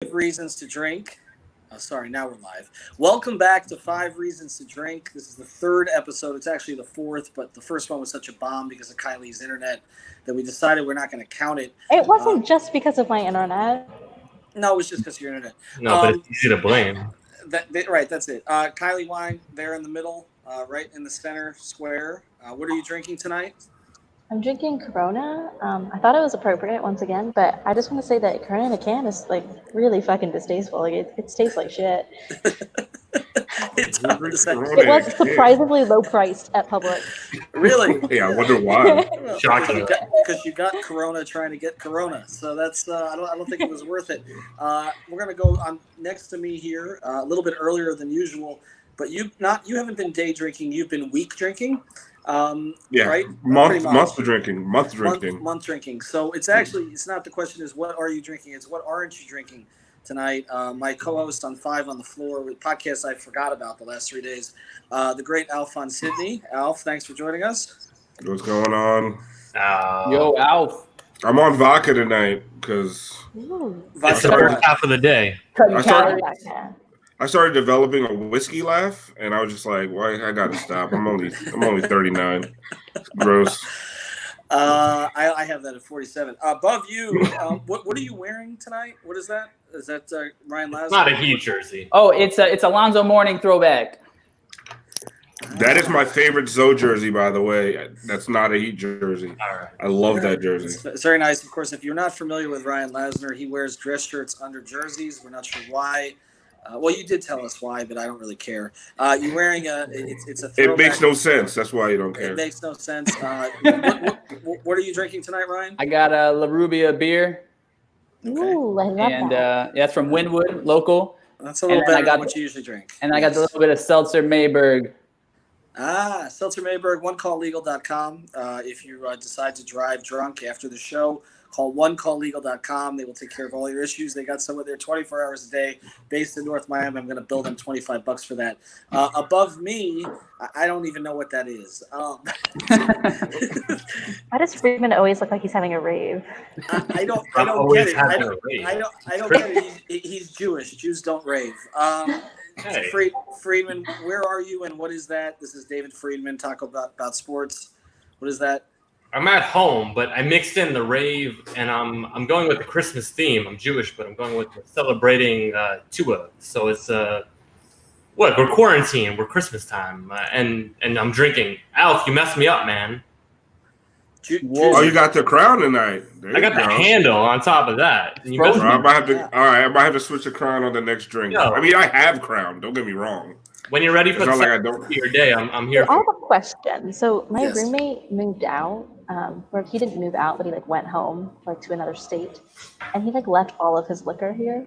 Reasons to Drink. Sorry, now we're live. Welcome back to Five Reasons to Drink. This is the third episode. It's actually the fourth, but the first one was such a bomb because of Kylie's internet that we decided we're not going to count it. It wasn't just because of my internet. No, it was just because of your internet. No, but it's easy to blame. Right, that's it. Kylie Wine, there in the middle, right in the center square. What are you drinking tonight? I'm drinking Corona. I thought it was appropriate once again, but I just want to say that Corona in a can is like really fucking distasteful. Like it tastes like shit. It was surprisingly low priced at Publix. Really? Yeah, I wonder why. Shocking. Because you got Corona trying to get Corona, so that's I don't think it was worth it. We're gonna go on next to me here a little bit earlier than usual, but you haven't been day drinking. You've been week drinking. Right? Month drinking. So it's not the question is what are you drinking? It's what aren't you drinking tonight? My co-host on Five on the Floor with podcasts I forgot about the last 3 days, the great Alf on Sydney. Alf, thanks for joining us. What's going on? Yo, Alf. I'm on vodka tonight because It's the first half of the day. I started developing a whiskey laugh, and I was just like, "Why? I gotta stop. I'm only 39. It's gross." I have that at 47. Above you, what are you wearing tonight? What is that? Is that Ryan Lazar? It's not a Heat jersey. Oh, it's Alonzo Mourning throwback. That is my favorite Zoe jersey, by the way. That's not a Heat jersey. All right. I love that jersey. It's very nice. Of course, if you're not familiar with Ryan Lasner, he wears dress shirts under jerseys. We're not sure why. Well, you did tell us why, but I don't really care. You're wearing it's a throwback. It makes no sense. That's why you don't care. It makes no sense. What are you drinking tonight, Ryan? I got a La Rubia beer. Okay. Ooh, I love And that. that's from Wynwood, local. That's a little and then better than what you usually drink. And I got a little bit of Seltzer Mayberg. Seltzer Mayberg, onecalllegal.com. If you decide to drive drunk after the show, call onecalllegal.com. They will take care of all your issues. They got someone there 24 hours a day based in North Miami. I'm going to bill them $25 for that. Above me, I don't even know what that is. Why does Friedman always look like he's having a rave? I don't always get it. having a rave. I don't get it. He's Jewish. Jews don't rave. Hey. Friedman, where are you and what is that? This is David Friedman. Talk about sports. What is that? I'm at home, but I mixed in the rave, and I'm going with the Christmas theme. I'm Jewish, but I'm going with celebrating Tua. So it's we're quarantined. We're Christmas time, and I'm drinking. Alf, you messed me up, man. Oh, you got the crown tonight. I got the handle on top of that. And you messed me I up. might have to switch the crown on the next drink. Yo. I mean, I have crown. Don't get me wrong. When you're ready for It's not like I don't. your day, I'm here. I have a question. So my Yes. roommate moved out. Or he didn't move out, but he went home to another state, and he left all of his liquor here.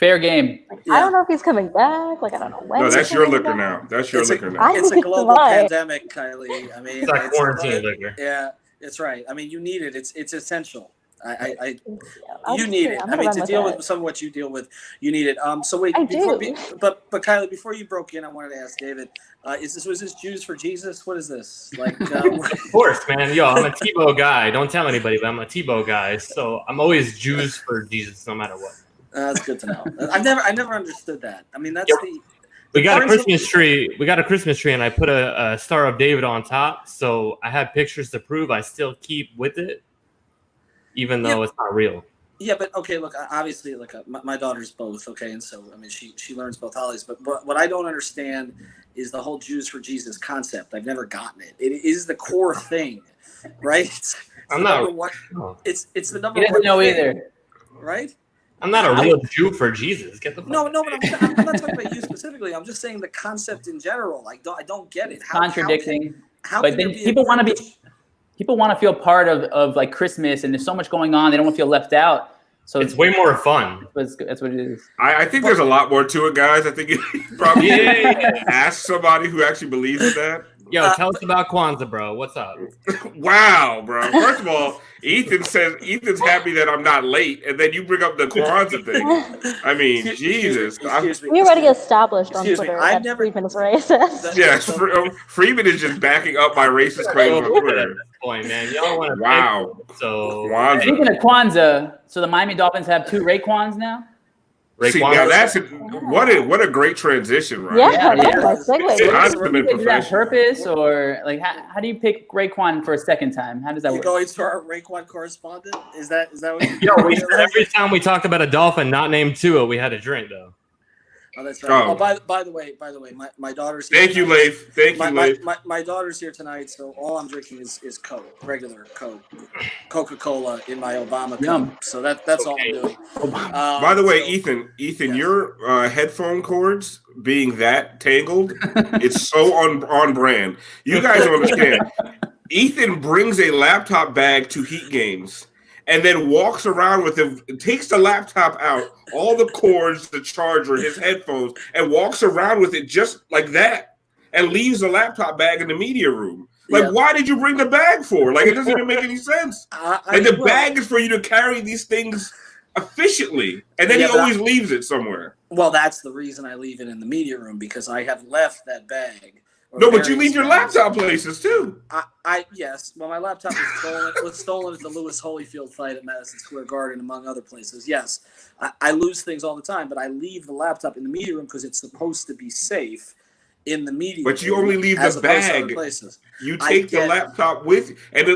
Fair game. I don't know if he's coming back. I don't know when. No, he's that's your coming liquor back. now. That's your It's liquor now. I It's a think global mine. pandemic, Kylie. I mean, It's like quarantine liquor. Yeah, it's right. I mean, you need it. It's essential. I'll You just need say, it. I'm I gonna mean, run to with deal it. with some of what you deal with, you need it. So wait, I before, do. but Kylie, before you broke in, I wanted to ask David, was this Jews for Jesus? What is this? Of course, man. Yo, I'm a Tebow guy. Don't tell anybody, but I'm a Tebow guy. So I'm always Jews for Jesus, no matter what. that's good to know. I never understood that. I mean, that's Yep. We got a Christmas tree. And I put a Star of David on top. So I have pictures to prove I still keep with it, even though it's not real. Yeah, but okay, look, obviously, my daughter's both, okay, and so, I mean, she learns both holidays, but what I don't understand is the whole Jews for Jesus concept. I've never gotten it. It is the core thing, right? I'm not. It's the number He one doesn't know thing, either. right? I'm not a real Jew for Jesus. Get the fuck No, but I'm not talking about you specifically. I'm just saying the concept in general. I don't get it. Contradicting. How But can then there be people want to feel part of Christmas, and there's so much going on. They don't want to feel left out. So It's way more fun. that's what it is. I think there's a lot more to it, guys. I think you probably ask somebody who actually believes in that. Yo, tell us about Kwanzaa, bro. What's up? Wow, bro. First of all, Ethan's happy that I'm not late, and then you bring up the Kwanzaa thing. I mean, Jesus. Excuse me. We already established on Excuse me, Twitter I've that never- Friedman is racist. Yes, Freeman is just backing up my racist claims on At Twitter. this point, man. Y'all want to Wow. So Kwanzaa. Speaking of Kwanzaa, so the Miami Dolphins have 2 Raekwons now? See, Raekwon. now that's what a great transition, right? Yeah, Yeah. that's my segue. Consummate Do you do that on professional. purpose, or like how do you pick Raekwon for a second time? How does that You work? going to our Raekwon correspondent? Is that what you Yo, we said every time we talked about a dolphin not named Tua, we had a drink though. Oh, that's right. Oh. Oh, by the way, my daughter's here. Thank you, tonight. Leif. Thank you, Leif. My daughter's here tonight, so all I'm drinking is Coke, regular Coke, Coca-Cola in my Obama Yum. cup. So that's all I'm doing. By the way, Ethan, yes. your headphone cords being that tangled, it's so on brand. You guys don't understand. Ethan brings a laptop bag to Heat games and then walks around with it, takes the laptop out, all the cords, the charger, his headphones, and walks around with it just like that and leaves the laptop bag in the media room. Like, why did you bring the bag for? Like, it doesn't even make any sense. The bag is for you to carry these things efficiently, and then he always leaves it somewhere. Well, that's the reason I leave it in the media room, because I have left that bag. No, but you leave your laptop places too. Yes. Well, my laptop was stolen at the Lewis Holyfield fight at Madison Square Garden, among other places. Yes, I lose things all the time, but I leave the laptop in the media room because it's supposed to be safe in the media. But you only leave the bag. You take the laptop with you, and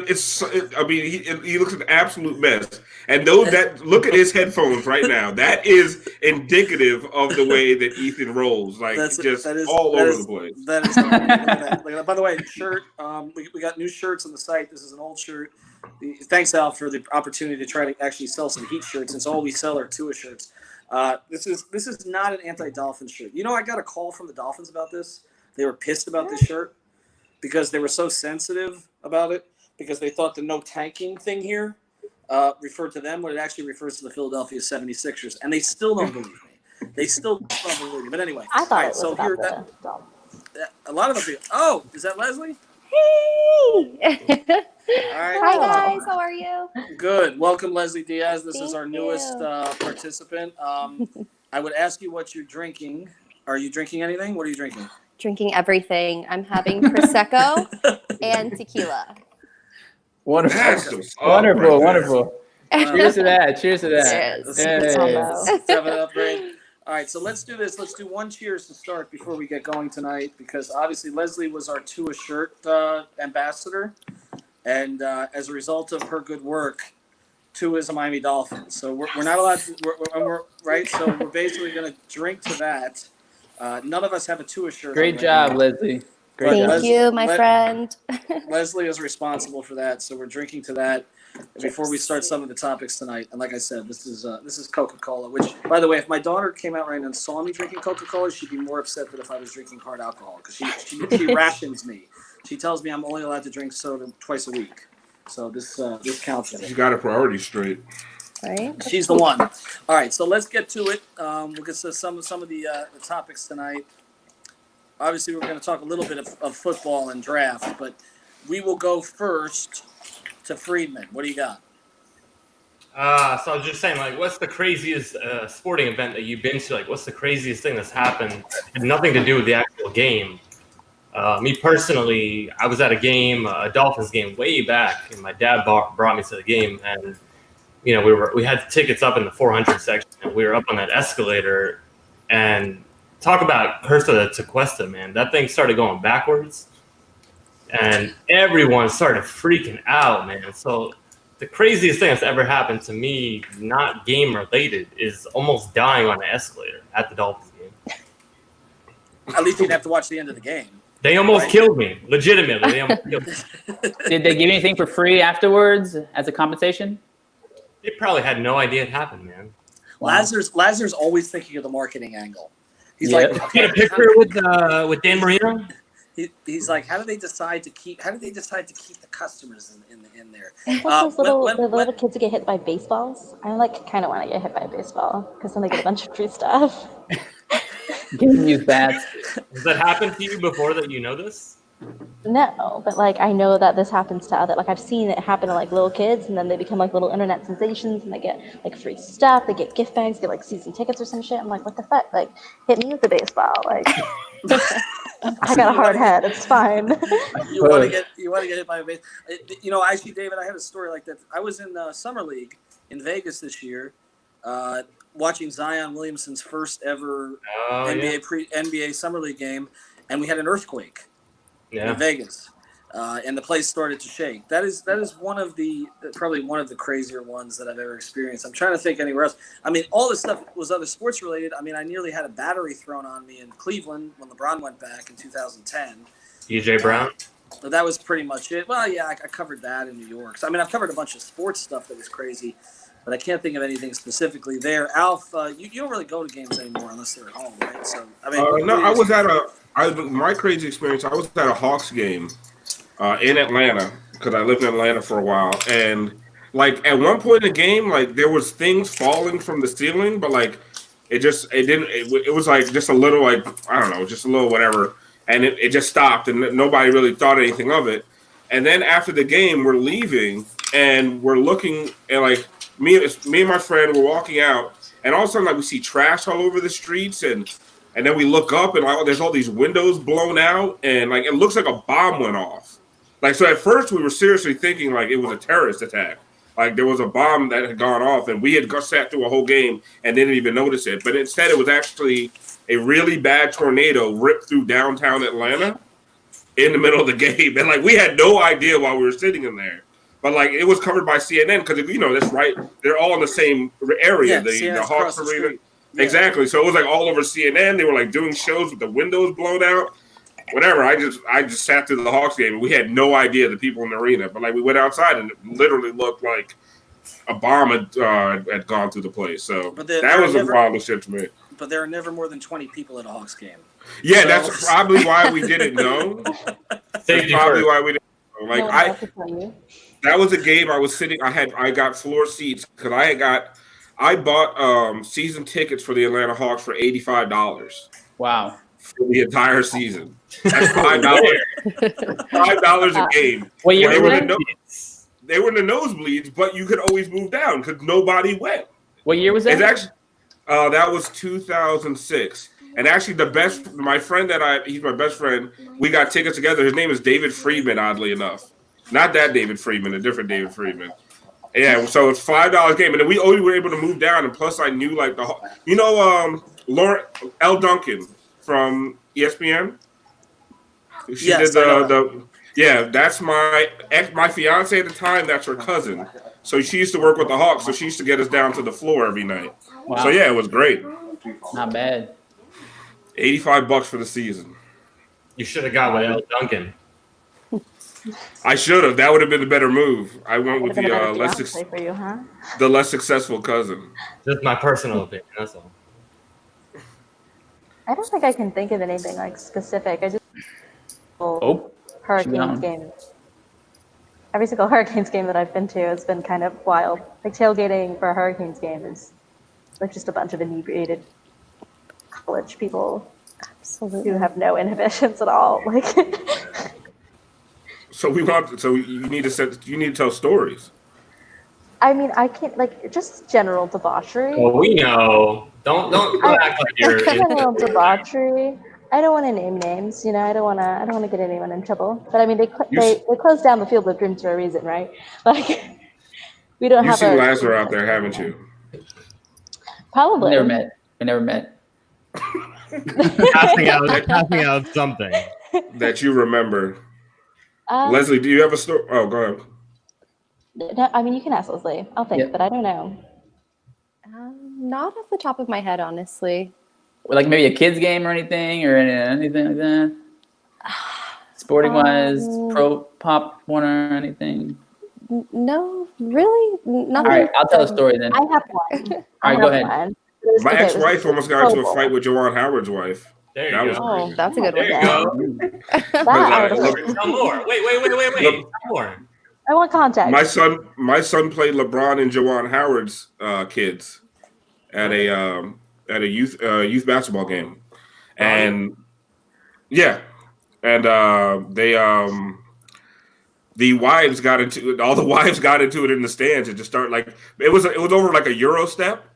he looks an absolute mess. And look at his headphones right now. That is indicative of the way that Ethan rolls, like all over the place. That is. Look at that. By the way, shirt. We got new shirts on the site. This is an old shirt. Thanks, Al, for the opportunity to try to actually sell some Heat shirts, since all we sell are Tua shirts. This is not an anti-Dolphin shirt. You know, I got a call from the Dolphins about this. They were pissed about this shirt because they were so sensitive about it, because they thought the no tanking thing here referred to them when it actually refers to the Philadelphia 76ers, and they still don't believe me. They still don't believe me. But anyway, I thought it was about the Dolphins. A lot of them. Oh, is that Leslie? Hey! All right. Hi guys, how are you? Good. Welcome, Leslie Diaz. This is our Thank newest you. participant. I would ask you what you're drinking. Are you drinking anything? What are you drinking? Drinking everything. I'm having Prosecco and tequila. Wonderful. Wonderful. Cheers to that. Cheers to that. Cheers. Hey. 7 upgrade. All right, so let's do this. Let's do one cheers to start before we get going tonight, because obviously Leslie was our Tua shirt ambassador, and as a result of her good work, Tua is a Miami Dolphin. So we're not allowed to. We're right. So we're basically going to drink to that. None of us have a Tua shirt. Great job, Leslie. Great job. Thank you, my friend. Leslie is responsible for that, so we're drinking to that before we start some of the topics tonight. And like I said, this is Coca-Cola. Which, by the way, if my daughter came out right now and saw me drinking Coca-Cola, she'd be more upset than if I was drinking hard alcohol, because she rations me. She tells me I'm only allowed to drink soda twice a week. So this counts. You got her priorities straight. Right? She's the one. All right, so let's get to it. We'll get to some of the topics tonight. Obviously, we're going to talk a little bit of football and draft, but we will go first to Friedman. What do you got? So I was just saying, like, what's the craziest sporting event that you've been to? Like, what's the craziest thing that's happened? It had nothing to do with the actual game. Me personally, I was at a game, a Dolphins game way back, and my dad brought me to the game, and you know, we had tickets up in the 400 section, and we were up on that escalator, and talk about curse of the Tequesta, man. That thing started going backwards, and everyone started freaking out, man. So the craziest thing that's ever happened to me, not game related, is almost dying on an escalator at the Dolphins game. At least you'd have to watch the end of the game. They almost killed me. Legitimately, they almost killed me. Did they give you anything for free afterwards as a compensation? They probably had no idea it happened, man. Wow. Lazar's always thinking of the marketing angle. He's like, get a picture with Dan Marino. He's like, how do they decide to keep the customers in there? Those little kids who get hit by baseballs. I kind of want to get hit by a baseball, because then they get a bunch of free stuff. Getting used bats. Has that happened to you before that you know this? No, but I know that this happens to other. I've seen it happen to little kids, and then they become little internet sensations, and they get free stuff. They get gift bags, get season tickets or some shit. I'm like, what the fuck? Hit me with the baseball. I got a hard head. It's fine. You want to get hit by a baseball. Actually, David, I had a story like that. I was in Summer League in Vegas this year. watching Zion Williamson's first ever Oh, NBA Summer League game, and we had an earthquake in Vegas, and the place started to shake. That is probably one of the crazier ones that I've ever experienced. I'm trying to think anywhere else. I mean, all this stuff was other sports related. I mean, I nearly had a battery thrown on me in Cleveland when LeBron went back in 2010. EJ Brown. But that was pretty much it. Well, yeah, I covered that in New York. So, I mean, I've covered a bunch of sports stuff that was crazy, but I can't think of anything specifically there. Alf, you don't really go to games anymore unless they're at home, right? So, I mean, no, I was at my crazy experience. I was at a Hawks game in Atlanta because I lived in Atlanta for a while, and like at one point in the game, like there was things falling from the ceiling, but like it was like just a little, like I don't know, just a little whatever. And it just stopped, and nobody really thought anything of it. And then after the game, we're leaving, and we're looking, and like me and my friend were walking out, and all of a sudden, like we see trash all over the streets, and then we look up, and like there's all these windows blown out, and like it looks like a bomb went off. Like so, at first we were seriously thinking like it was a terrorist attack, like there was a bomb that had gone off, and we had sat through a whole game and didn't even notice it. But instead, it was actually a really bad tornado ripped through downtown Atlanta in the middle of the game. And like, we had no idea while we were sitting in there, but like it was covered by CNN. Cause that's right. They're all in the same area. Yeah, the Hawks Arena. Yeah. Exactly. So it was like all over CNN. They were like doing shows with the windows blown out, whatever. I just sat through the Hawks game and we had no idea the people in the arena, but like we went outside and it literally looked like a bomb had gone through the place. So that was a wild shit to me. But there are never more than 20 people at a Hawks game. Yeah, so that's probably why we didn't know. That's probably why we didn't know. Like that was a game I was sitting. I got floor seats because I bought season tickets for the Atlanta Hawks for $85. Wow. For the entire season. That's $5. $5 a game. What year they were in the nosebleeds, but you could always move down because nobody went. What year was that? It's actually. That was 2006. And actually my friend he's my best friend. We got tickets together. His name is David Friedman, oddly enough. Not that David Friedman, a different David Friedman. Yeah, so it's $5 game. And then we only were able to move down. And plus I knew like Lauren L. Duncan from ESPN. She did that's my fiance at the time, that's her cousin. So she used to work with the Hawks, so she used to get us down to the floor every night. Wow. So yeah, it was great. Not bad. $85 for the season. You should have got with L. Duncan. I should have. That would have been a better move. I went with the less successful cousin. Just my personal opinion. That's all. I don't think I can think of anything like specific. I just Hurricanes game. Every single Hurricanes game that I've been to has been kind of wild. Like tailgating for a Hurricanes game is like just a bunch of inebriated college people who have no inhibitions at all. Like, so you need to tell stories. I mean, I can't like just general debauchery. Well, we know. Don't act like you're general debauchery. I don't want to name names, you know. I don't want to get anyone in trouble. But I mean, they closed down the Field of Dreams for a reason, right? Like, we don't have. You've seen Lazar out there, haven't you? Probably. We never met. Passing out something that you remember. Leslie, do you have a story? Oh, go ahead. No, I mean, you can ask Leslie. I'll think, but I don't know. Not off the top of my head, honestly. Like maybe a kids game or anything like that? Sporting wise, pro pop one or anything? No, really? Nothing. All right, I'll tell a story then. I have one. All right, go ahead. My ex-wife almost got into a fight with Juwan Howard's wife. There you go. Oh, that's a good one. There you go. Tell more. Wait. Tell more. I want context. My son played LeBron and Juwan Howard's kids at a youth basketball game, and the wives got into it. All the wives got into it in the stands and just start like it was over like a Euro step.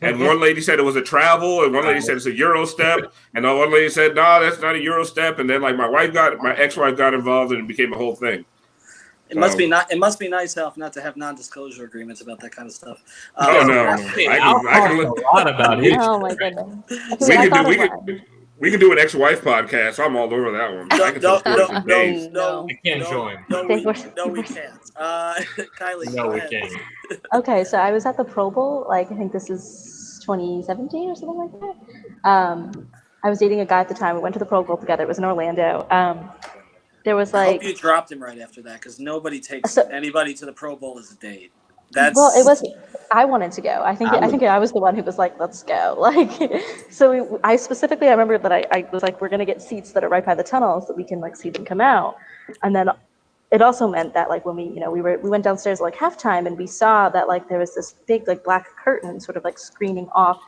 And one lady said it was a travel, and one lady said it's a Euro step, and the one lady said, no, that's not a Euro step. And then like my ex-wife got involved, and it became a whole thing. It must be not. It must be nice, Alf, not to have non-disclosure agreements about that kind of stuff. Oh So no, that's- I can a lot about it. Oh my goodness. Okay, we wait, I can thought do it was. we can do an ex-wife podcast. I'm all over that one. I can tell stories for days. No, I can't join. No, They we, were- no, we can't. Kylie, No, go we ahead. can't. Okay, so I was at the Pro Bowl, like I think this is 2017 or something like that. I was dating a guy at the time. We went to the Pro Bowl together. It was in Orlando. There was I hope like, you dropped him right after that because nobody takes So- anybody to the Pro Bowl as a date. That's well, it was. I wanted to go. I think I was the one who was like, "Let's go!" Like, so I specifically, I remember that I was like, "We're gonna get seats that are right by the tunnels that we can like see them come out," and then it also meant that like when we went downstairs at, like halftime and we saw that like there was this big like black curtain sort of like screening off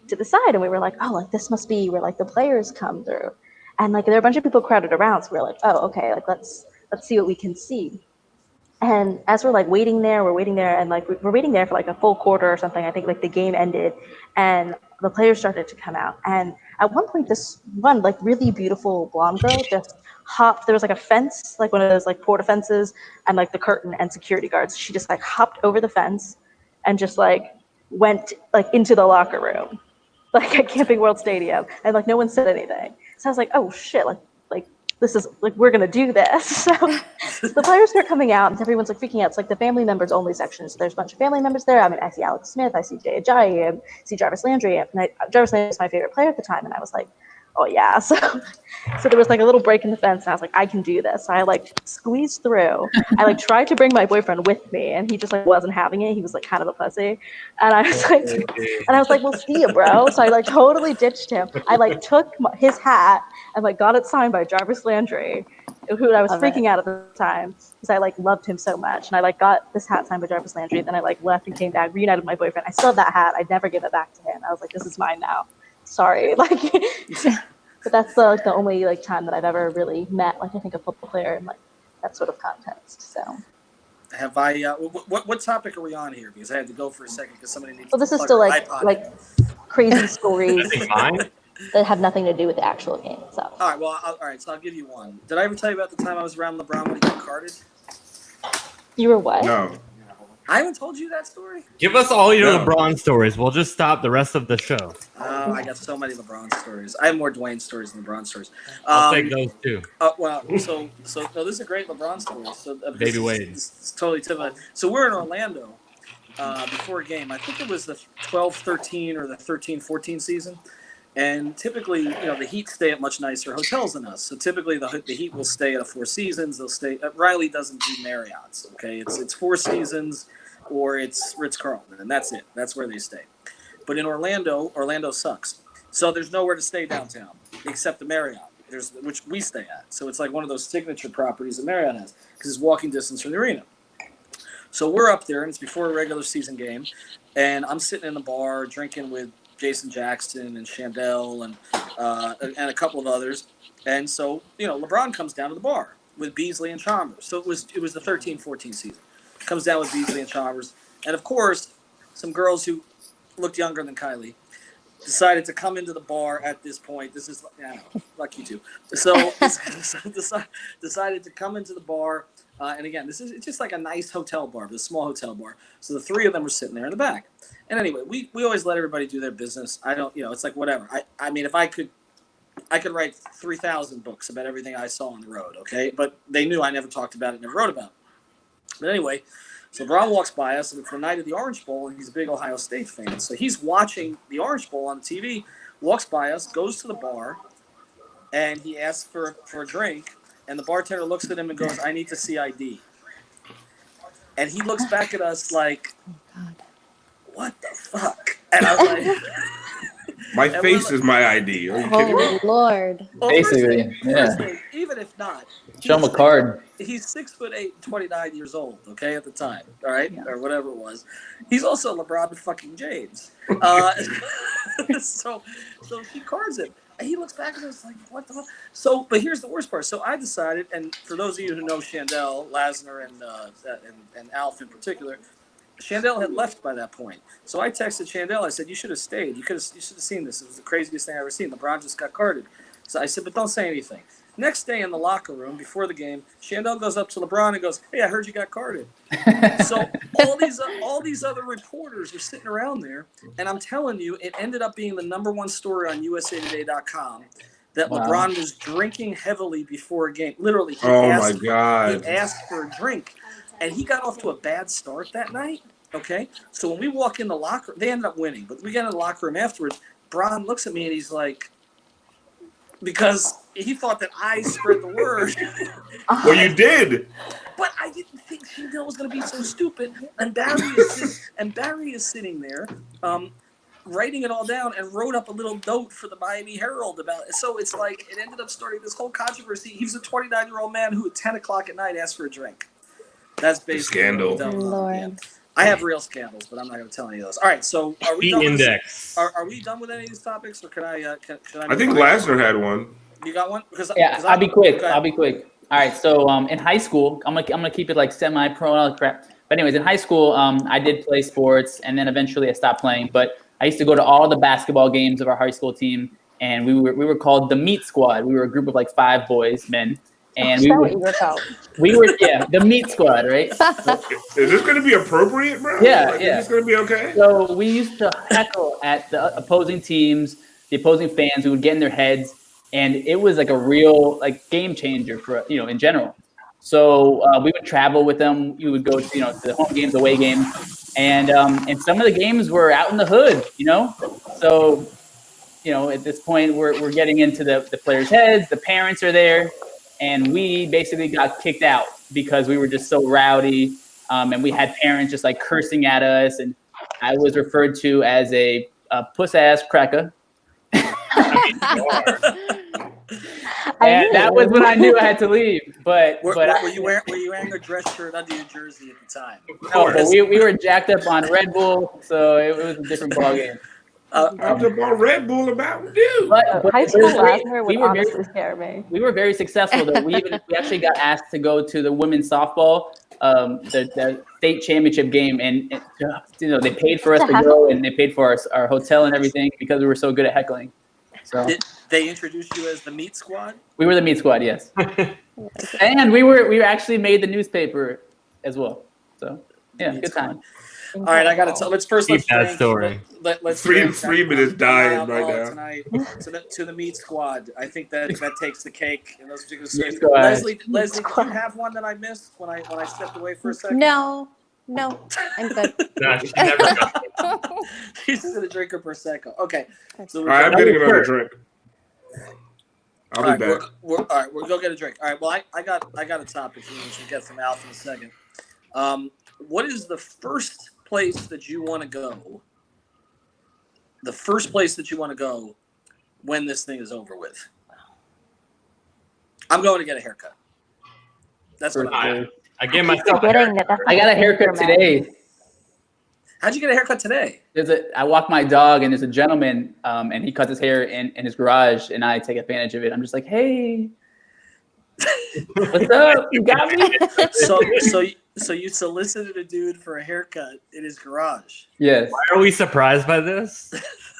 to the side, and we were like, "Oh, like this must be where like the players come through," and like there were a bunch of people crowded around, so we were like, "Oh, okay, like let's see what we can see." And as we're like waiting there, and like we're waiting there for like a full quarter or something. I think like the game ended, and the players started to come out. And at one point, this one like really beautiful blonde girl just hopped. There was like a fence, like one of those like porta fences, and like the curtain and security guards. She just like hopped over the fence, and just like went like into the locker room, like at Camping World Stadium, and like no one said anything. So I was like, oh shit, like this is like we're gonna do this. So the players start coming out, and everyone's like freaking out. It's like the family members only section. So there's a bunch of family members there. I mean, I see Alex Smith, I see Jay Ajayi, I see Jarvis Landry, and Jarvis Landry was my favorite player at the time, and I was like, oh yeah. So there was like a little break in the fence, and I was like, I can do this. So I like squeezed through. I like tried to bring my boyfriend with me, and he just like wasn't having it. He was like kind of a pussy, and I was like, well, see you, bro. So I like totally ditched him. I like took his hat and like got it signed by Jarvis Landry, who I was freaking out at the time because I like loved him so much, and I like got this hat signed by Jarvis Landry. Then I like left and came back, reunited with my boyfriend. I still have that hat. I'd never give it back to him. I was like, this is mine now. Sorry, like, but that's the only like time that I've ever really met like I think a football player in like that sort of context. So. Have I? What topic are we on here? Because I had to go for a second because somebody needs. Well, this to is plug still their like iPod like in. crazy stories Mine? that have nothing to do with the actual game itself. All right. Well, all right. So I'll give you one. Did I ever tell you about the time I was around LeBron when he got carded? You were what? No. I haven't told you that story. Give us all your No. LeBron stories. We'll just stop the rest of the show. Oh, I got so many LeBron stories. I have more Dwayne stories than LeBron stories. I'll take those too. Well, so no, this is a great LeBron story. So Baby Wade. It's totally typical. So we're in Orlando before a game. I think it was the 12-13 or the 13-14 season. And typically, the Heat stay at much nicer hotels than us. So typically, the Heat will stay at a Four Seasons. They'll stay. Riley doesn't do Marriott's. Okay, it's Four Seasons or it's Ritz-Carlton, and that's it. That's where they stay. But in Orlando sucks. So there's nowhere to stay downtown except the Marriott, which we stay at. So it's like one of those signature properties that Marriott has because it's walking distance from the arena. So we're up there, and it's before a regular season game, and I'm sitting in the bar drinking with Jason Jackson and Chandel and a couple of others. And so, LeBron comes down to the bar with Beasley and Chalmers. So it was the 13-14 season. Comes down with Beasley and Chalmers. And of course, some girls who looked younger than Kylie decided to come into the bar at this point. This is, lucky too. So decided to come into the bar. And again, it's just like a nice hotel bar, but a small hotel bar. So the three of them were sitting there in the back. And anyway, we always let everybody do their business. I don't, it's like whatever. I mean, if I could write 3,000 books about everything I saw on the road, okay? But they knew I never talked about it, never wrote about it. But anyway, so Brown walks by us, and it's the night of the Orange Bowl, and he's a big Ohio State fan. So he's watching the Orange Bowl on the TV, walks by us, goes to the bar, and he asks for a drink. And the bartender looks at him and goes, I need to see ID. And he looks back at us like, what the fuck? And I was like... My face is my ID. Are you kidding me? Oh, Lord. Well, Basically, first thing, even if not... Show him a card. He's 6'8" and 29 years old, okay, at the time, all right? Yeah. Or whatever it was. He's also LeBron fucking James. So he cards him. And he looks back at us like, what the fuck? So, but here's the worst part. So I decided, and for those of you who know Chandel, Lasner, and Alf in particular, Chandel had left by that point. So I texted Chandel. I said, you should have stayed. You should have seen this. It was the craziest thing I ever seen. LeBron just got carded. So I said, but don't say anything. Next day in the locker room before the game, Chandel goes up to LeBron and goes, "Hey, I heard you got carded." So all these other reporters are sitting around there, and I'm telling you, it ended up being the #1 story on USAToday.com that Wow. LeBron was drinking heavily before a game. Literally, he my God. he asked for a drink, and he got off to a bad start that night. Okay, so when we walk in the locker, they ended up winning, but we get in the locker room afterwards. Bron looks at me and he's like, because he thought that I spread the word. Well, you did. But I didn't think Chandel was going to be so stupid. And Barry is sitting there, writing it all down, and wrote up a little note for the Miami Herald about it. So it's like it ended up starting this whole controversy. He was a 29-year-old man who at 10 o'clock at night asked for a drink. That's basically Scandal. what we've done. Lord. Yeah. I have real scandals, but I'm not going to tell any of those. All right, so are we Heat done with index. Are we done with any of these topics, or can I? I think Lasner had one. You got one? Because I'll be quick. Okay. I'll be quick. All right. So in high school, I'm gonna keep it like semi-pro and all that crap. But anyways, in high school, I did play sports, and then eventually I stopped playing. But I used to go to all the basketball games of our high school team, and we were called the Meat Squad. We were a group of like 5 boys, men, and Is that what you were called? we were the Meat Squad, right? Is this going to be appropriate, bro? Yeah, Is yeah. this going to be okay? So we used to heckle at the opposing teams, the opposing fans. We would get in their heads, and it was like a real like game changer for in general. So we would travel with them. You would go to to the home games, away games, and some of the games were out in the hood. So at this point we're getting into the players' heads. The parents are there, and we basically got kicked out because we were just so rowdy. And we had parents just like cursing at us, and I was referred to as a puss ass cracker. And that was when I knew I had to leave. But were you wearing a dress shirt under your jersey at the time? no, but we were jacked up on Red Bull, so it was a different ballgame. Talked about Red Bull about you. But High school Lasner would we were honestly scare me. we were very successful though. We actually got asked to go to the women's softball, the state championship game, and they paid for us to go, and they paid for our hotel and everything because we were so good at heckling. So Did they introduced you as the Meat Squad? we were the Meat Squad, yes, and we actually made the newspaper as well. So yeah, good time. All right, I got to tell. Let's first Keep that drink. story. Let's Freeman is dying right now. tonight to the Meat Squad. I think that takes the cake in those particular Meat stories. Squad. Leslie, did you have one that I missed when I stepped away for a second? No, I'm good. Nah, she never got it. She's gonna drink her prosecco. Okay, so All right, I'm getting another drink. I'll all be right, back. all right, we'll go get a drink. All right, well, I got a topic here, which we'll get from Alf in a second. What is the first place that you want to go? The first place that you want to go when this thing is over with? I'm going to get a haircut. That's what I'm doing. I gave myself a Forgetting that that's I got a haircut today. How'd you get a haircut today? I walk my dog, and there's a gentleman, and he cuts his hair in his garage, and I take advantage of it. I'm just like, hey, what's up? You got me? So you solicited a dude for a haircut in his garage? Yes. Why are we surprised by this?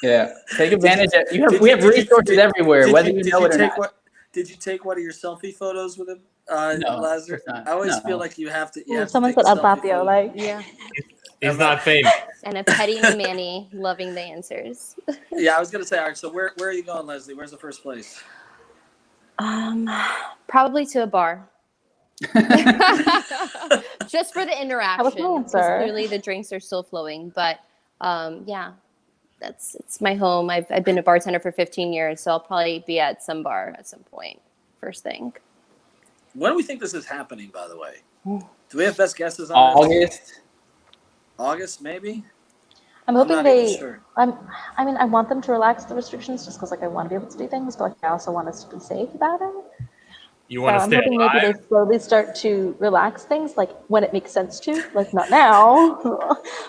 Yeah. Take advantage of. We have resources everywhere, whether you know it or not. Did you take one of your selfie photos with him? No, Lazar? of course not. I always No. feel like you have to. Someone said Albatio, like Yeah. He's not famous. And a petty Manny loving the answers. Yeah, I was gonna say. All right, so where are you going, Leslie? Where's the first place? Probably to a bar. Just for the interaction. was my Because answer. clearly the drinks are still flowing. But yeah, it's my home. I've been a bartender for 15 years, so I'll probably be at some bar at some point. First thing. When do we think this is happening? By the way, do we have best guesses on this? August. Maybe. I'm hoping not even they. sure. I want them to relax the restrictions just because I want to be able to do things, but I also want us to be safe about it. You want to I'm stay hoping maybe alive? they slowly start to relax things, like when it makes sense to, like not now,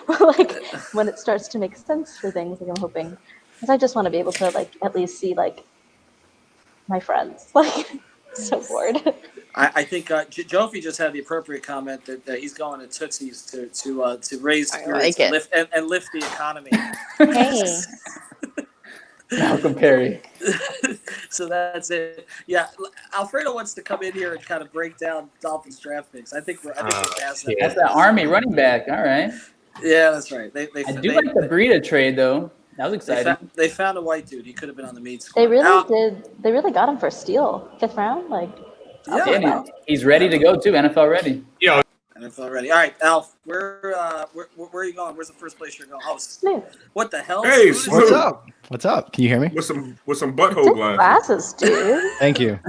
but like when it starts to make sense for things. Like I'm hoping, because I just want to be able to like at least see like my friends. Like so bored. I think Jofi just had the appropriate comment that he's going to Tootsie's to raise I spirits like it. and lift the economy. Hey. Malcolm Perry. So that's it. Yeah, Alfredo wants to come in here and kind of break down Dolphins draft picks. I think we're past that. That's the Army running back. All right. Yeah, that's right. I do like the Breida trade though. That was exciting. They found a white dude. He could have been on the meat squad. They really did. They really got him for a steal, 5th round. Like, yeah, he's ready to go too. NFL ready. Yeah. NFL ready. All right, Alf. Where are you going? Where's the first place you're going? Oh, Smooth. What the hell? Hey, What's up? What's up? Can you hear me? With some butthole Good glasses. glasses, dude. Thank you.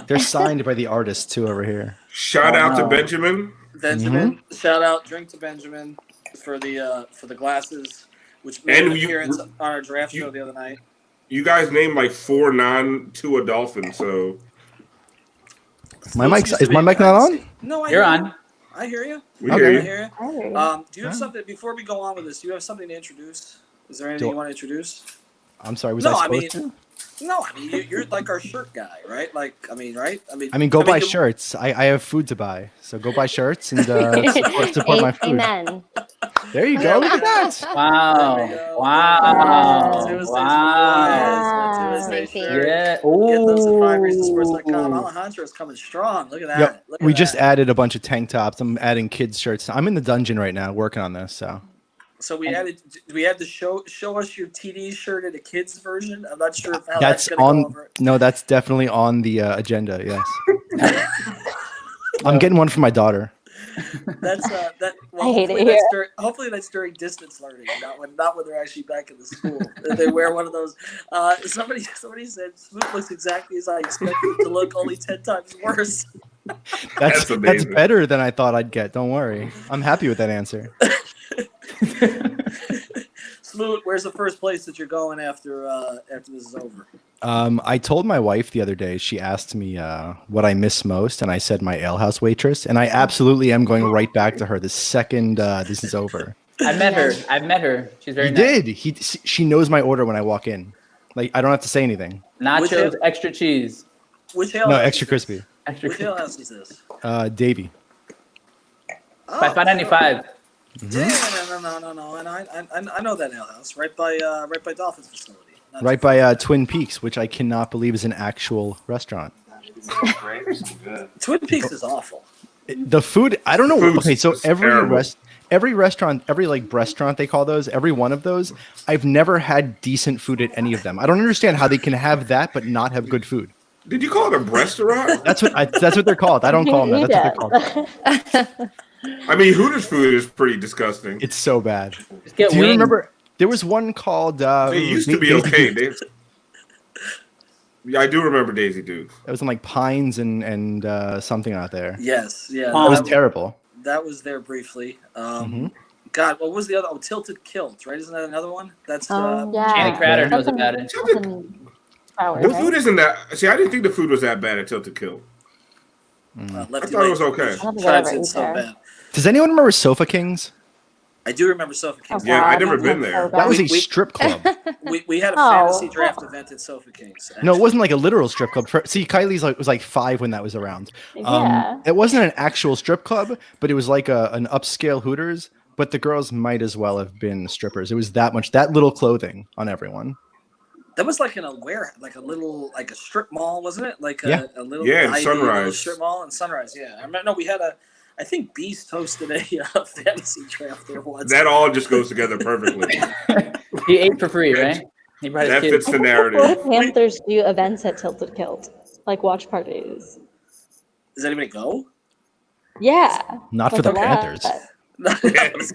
They're signed by the artist too over here. Shout out to Benjamin. Benjamin, shout out, drink to Benjamin for the glasses, which made an appearance on our draft show the other night. You guys named like 4 non-Tua Dolphins, so Is my mic not on? No, You're on. I hear you. we hear you. I hear you. Do you have something before we go on with this? Do you have something to introduce? Is there anything you want to introduce? I'm sorry. Was I supposed to? No, I mean you're like our shirt guy, right? Like, right? Go buy shirts. I have food to buy, so go buy shirts and support my food. Amen. There you go. Look at that. Wow. Yeah. Get those at 5reasonsports.com. Alejandro's coming strong. Look at that. Yep. Look at We just that. added a bunch of tank tops. I'm adding kids shirts. I'm in the dungeon right now working on this. So we had to show us your TD shirt in a kids version. I'm not sure if how That's gonna on. go over. No, that's definitely on the agenda. Yes. I'm getting one for my daughter. That's that. I hate it here. Hopefully that's during distance learning, not when they're actually back in the school. They wear one of those. Somebody said Smoot looks exactly as I expected him to look, only 10 times worse. That's amazing. better than I thought I'd get. Don't worry. I'm happy with that answer. Smoot, where's the first place that you're going after this is over? I told my wife the other day, she asked me what I miss most, and I said my alehouse waitress, and I absolutely am going right back to her the second this is over. I've met her. She's very nice. She knows my order when I walk in. Like, I don't have to say anything. Nachos, extra cheese. Which No, extra crispy. Which alehouse is this? Davy. By $5.95. Yeah, no. And I know that alehouse right by Dolphins facility. Right by Twin Peaks, which I cannot believe is an actual restaurant. Twin Peaks is awful. The food, I don't know. Okay, so every terrible. every restaurant, every like restaurant they call those, every one of those, I've never had decent food at any of them. I don't understand how they can have that but not have good food. Did you call it a restaurant? That's what they're called. I don't call them that. That's what they're called. I mean, Hooters food is pretty disgusting. It's so bad. Just get Do you wings. remember? There was one called. They used to be okay. Yeah, I do remember Daisy Dukes. It was in like Pines and something out there. Yes, yeah. It was terrible. That was there briefly. God, what was the other? Oh, Tilted Kilt, right? Isn't that another one? That's Yeah. Channing Crowder knows about it. The food isn't that. See, I didn't think the food was that bad at Tilted Kill. I thought it was okay. Tribes in so bad. Does anyone remember Sofa Kings? I do remember Sofa Kings. Yeah, I've never been there. That was a strip club. We had a fantasy draft event at Sofa Kings. No, it wasn't like a literal strip club. See, Kylie's was like 5 when that was around. Yeah. It wasn't an actual strip club, but it was like an upscale Hooters. But the girls might as well have been strippers. It was that little clothing on everyone. That was like in a like a strip mall, wasn't it? Like a little in Ivy Sunrise strip mall in Sunrise. Yeah, I remember. No, we had I think Beast hosted a fantasy draft there once. That all just goes together perfectly. He ate for free, right? He brought his That kids. fits the narrative. What if Panthers do events at Tilted Kilt? Like watch parties? Does anybody go? Yeah. Not for Like the a lot. Panthers.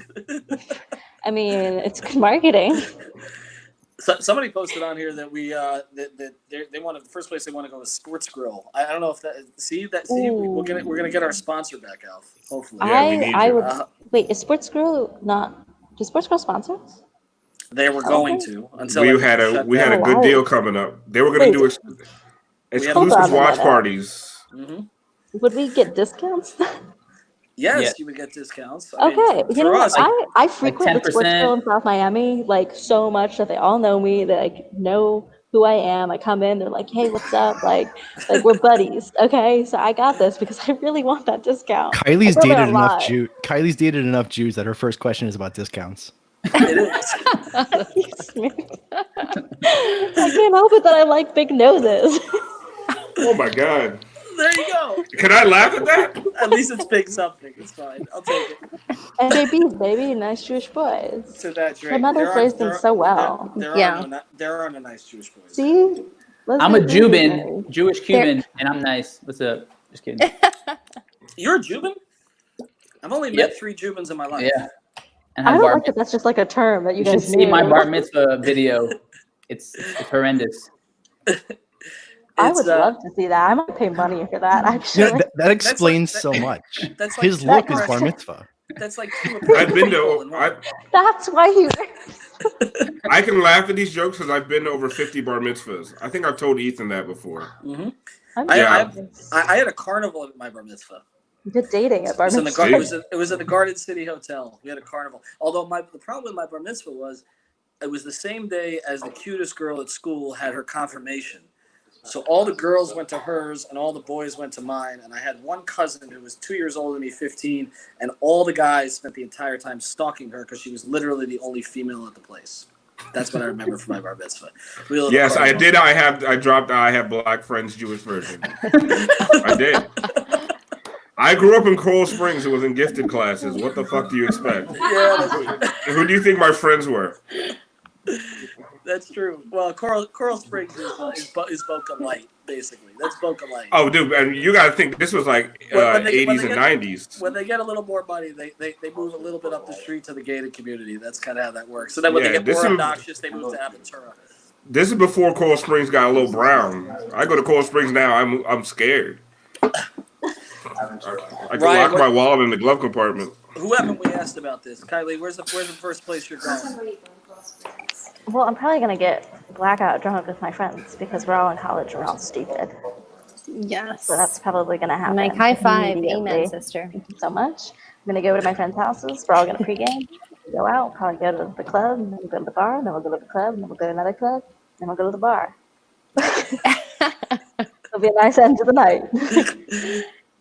I mean, it's good marketing. So, somebody posted on here that we that they want the first place they want to go is Sports Grill. I don't know if that we're gonna get our sponsor back, Alf. Hopefully, I would wait. Is Sports Grill not? Does Sports Grill sponsor? they were going to until We had a good deal coming up. They were going to do exclusive Hold on a watch minute. parties. Would we get discounts? Yes, Yeah. you would get discounts. I mean, Okay, you know for what? us, I frequent the Sports 10%. Grill in South Miami like so much that they all know me. They like know who I am. I come in, they're like, "Hey, what's up?" Like we're buddies. Okay, so I got this because I really want that discount. Kylie's I go there dated a enough lot. Kylie's dated enough Jews that her first question is about discounts. It is. I can't help it that I like big noses. Oh my god! There you go. Can I laugh at that? At least it's big something. It's fine. I'll take it. NJBs, baby, nice Jewish boys. To that, My mother raised them so well. There are no nice Jewish boys. See? I'm a Cuban, Jewish Cuban, and I'm nice. What's up? Just kidding. You're a Cuban? I've only met 3 Cubans in my life. Yeah. And I have don't bar like that that's just like a term that you You should guys see knew. my bar mitzvah video. It's horrendous. I would love to see that. I might pay money for that, actually. That explains so much. That's like His look is bar mitzvah. That's like I've been to. That's why he. I can laugh at these jokes because I've been to over 50 bar mitzvahs. I think I've told Ethan that before. Mm-hmm. Yeah. I had a carnival at my bar mitzvah. Good dating at bar It mitzvah. was at the Garden City Hotel. We had a carnival. Although the problem with my bar mitzvah was it was the same day as the cutest girl at school had her confirmation. So all the girls went to hers and all the boys went to mine. And I had one cousin who was 2 years older than me, 15, and all the guys spent the entire time stalking her because she was literally the only female at the place. That's what I remember from my bar mitzvah. Yes, I did. I dropped I have black friends Jewish version. I did. I grew up in Coral Springs. It was in gifted classes. What the fuck do you expect? Yeah, Who do you think my friends were? that's true. Well, Coral Springs is Boca Light, basically. That's Boca Light. Oh, dude, and you got to think this was like 80s and 90s. When they get a little more money, they move a little bit up the street to the gated community. That's kind of how that works. So then when they get more obnoxious, they move to Aventura. This is before Coral Springs got a little brown. I go to Coral Springs now. I'm scared. I can lock my wallet in the glove compartment. Who haven't we asked about this? Kylie, where's the first place you're going? Well, I'm probably going to get blackout drunk with my friends because we're all in college. We're all stupid. Yes. So that's probably going to happen. Like high five. immediately. Amen, sister. Thank you so much. I'm going to go to my friends' houses. We're all going to pregame, go out, probably go to the club, and then we'll go to the bar, and then we'll go to the club, and then we'll go to another club, and then we'll go to the bar. It'll be a nice end to the night.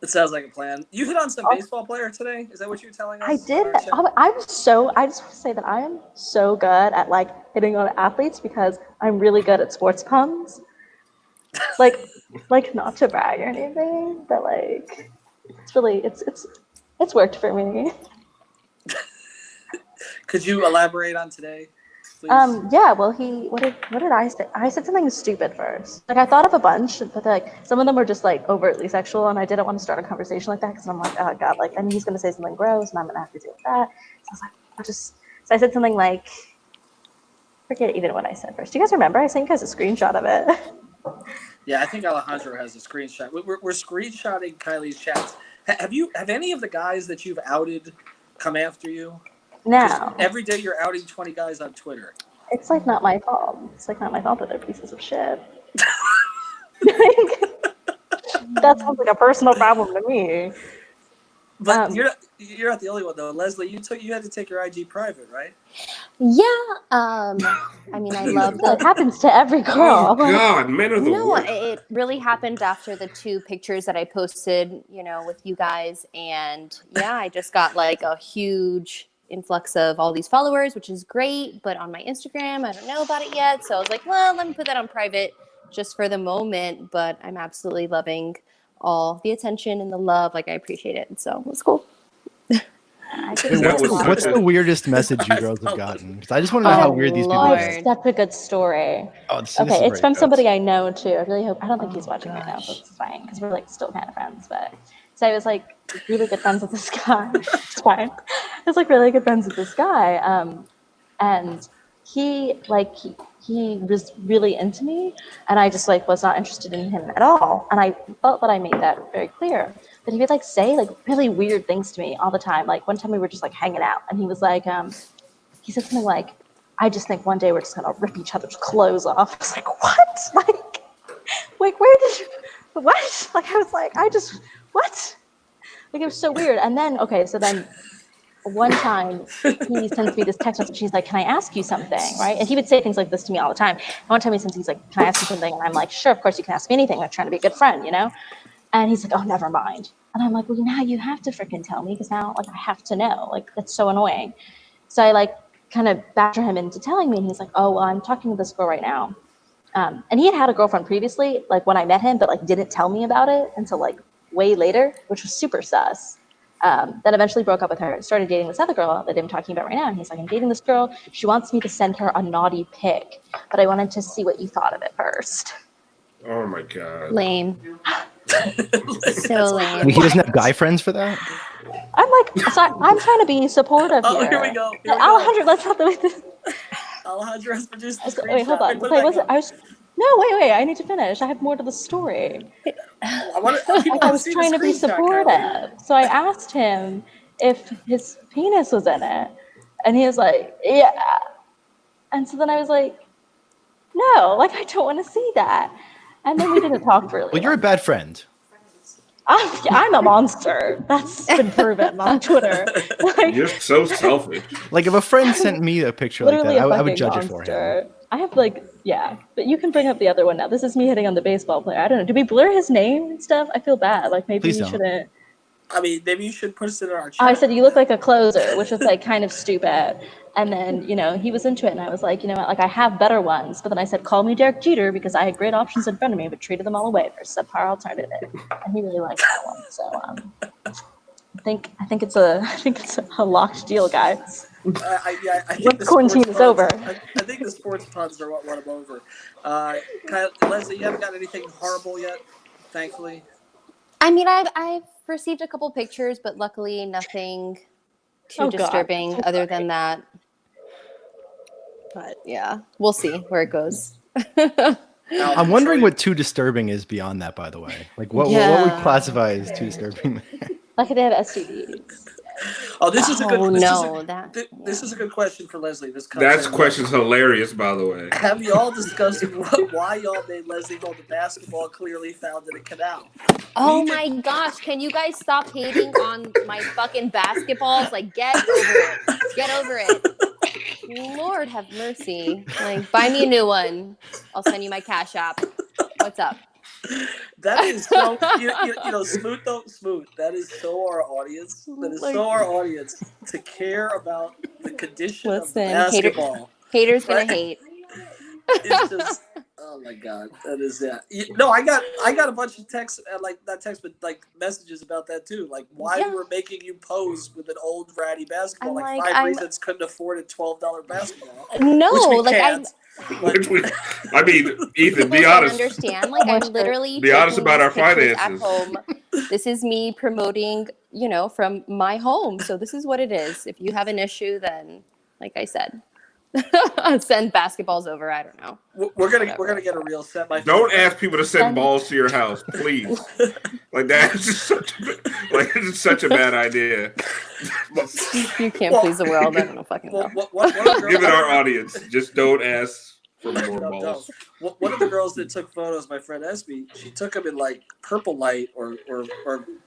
It sounds like a plan. You hit on some baseball player today? Is that what you're telling us? I did. I just want to say that I am so good at like hitting on athletes because I'm really good at sports puns. Like not to brag or anything, but like it's really it's worked for me. Could you elaborate on today, please? Yeah, well what did I say? I said something stupid first. Like I thought of a bunch, but like some of them were just like overtly sexual, and I didn't want to start a conversation like that because I'm like, oh god, like then he's gonna say something gross, and I'm gonna have to deal with that. So I was like, so I said something like, forget even what I said first. Do you guys remember? I sent you guys a screenshot of it. Yeah, I think Alejandro has a screenshot. We're screenshotting Kylie's chats. Have any of the guys that you've outed come after you? No. Every day you're outing 20 guys on Twitter. It's like not my fault. It's like not my fault that they're pieces of shit. That sounds like a personal problem to me. But you're not the only one though. Leslie, you had to take your IG private, right? Yeah. I mean, I love It happens to every girl. Oh God, men are the No, worst. it really happened after the 2 pictures that I posted, with you guys. And yeah, I just got like a huge influx of all these followers, which is great. But on my Instagram, I don't know about it yet. So I was like, well, let me put that on private just for the moment. But I'm absolutely loving all the attention and the love. Like, I appreciate it. So it's cool. What's the weirdest message you girls have gotten? Because I just want to know how weird these people Lord. are. That's a good story. Oh, this is Okay, it's very from good. somebody I know too. I really hope. I don't think he's watching right now, so it's fine because we're like still kind of friends. But so I was like really good friends with this guy. It's fine. I was like really good friends with this guy, and he was really into me, and I just like was not interested in him at all. And I felt that I made that very clear. But he would like say like really weird things to me all the time. Like one time we were just like hanging out, and he was like, he said something like, "I just think one day we're just gonna rip each other's clothes off." I was like, "What? Like where did you? What?" Like I was like, what? Like it was so weird. And then so then one time he sends me this text message. He's like, "Can I ask you something?" Right? And he would say things like this to me all the time. And one time he's like, "Can I ask you something?" And I'm like, "Sure, of course you can ask me anything. I'm trying to be a good friend, And he's like, "Oh, never mind." And I'm like, "Well, now you have to freaking tell me because now like I have to know. Like that's so annoying." So I like kind of badger him into telling me, and he's like, oh, well, I'm talking to this girl right now. And he had a girlfriend previously, like when I met him, but like didn't tell me about it until like way later, which was super sus. Then eventually broke up with her, started dating this other girl that I'm talking about right now. And he's like, I'm dating this girl. She wants me to send her a naughty pic, but I wanted to see what you thought of it first. Oh my god. Lame. So lame. He doesn't have guy friends for that? I'm like, so I'm trying to be supportive Oh, here. here we go. Here we go. Alejandro, let's have the Alejandro has produced the screenshot. wait, hold on. Put it Wait, back was it? up. I was no, wait. I need to finish. I have more to the story. People I wanna was see the trying to be screenshot, Kylie. supportive, so I asked him if his penis was in it, and he was like, "Yeah." And so then I was like, "No, like I don't want to see that." And then we didn't talk really. Well, you're a bad friend. I'm a monster. That's been proven on Twitter. Like, You're so selfish. Like if a friend sent me a picture like literally that, a I would fucking judge it for him. monster. I have like, yeah, but you can bring up the other one now. This is me hitting on the baseball player. I don't know. Do we blur his name and stuff? I feel bad. Like maybe Please we don't. shouldn't. I mean, maybe you should put us in our chat. I said you look like a closer, which was like kind of stupid. And then, he was into it, and I was like, you know what, like I have better ones. But then I said, call me Derek Jeter because I had great options in front of me, but treated them all away for subpar alternative. And he really liked that one. So I think it's a locked deal, guys. I think What the quarantine sports is over. puns- I think the sports puns are what won him over. Leslie, you haven't got anything horrible yet, thankfully. I mean, I've received a couple pictures, but luckily nothing too Oh, God. disturbing other than that. But yeah, we'll see where it goes. I'm wondering what too disturbing is beyond that, by the way. Like what would Yeah. classify as too disturbing? Like they have STDs. Oh, this is a good. Oh, This no, is a, that- this is a good question for Leslie. This comes That in- question's hilarious, by the way. Have y'all discussed why y'all made Leslie hold the basketball clearly found in a canal? Oh We my gosh, can you guys stop hating on my fucking basketballs? Like, get over it. Get over it. Lord have mercy. Like, buy me a new one. I'll send you my Cash App. What's up? That is so, Smoot though, Smoot. That is so our audience. That is so our audience to care about the condition Listen, of basketball. Haters gonna Right. hate. It's just, oh my god, that is that. No, I got a bunch of texts, like not texts, but like messages about that too. Like why Yeah. we're making you pose with an old ratty basketball. I'm Like like, 5 reasons couldn't afford a $12 basketball. No, Which we like can't. Which we, I mean, Ethan, people be don't honest. understand. Like, I'm literally Be honest taking about these our pictures finances. At home. This is me promoting, from my home. So this is what it is. If you have an issue, then, like I said, send basketballs over. I don't know. We're gonna get a real set. Don't ask people to send balls to your house, please. Like that's just such a bad idea. You can't please the world. I don't know fucking Well, know. one of the girls, Give it our audience. Just don't ask for more No, balls. no. One of the girls that took photos, my friend Esme, she took them in like purple light or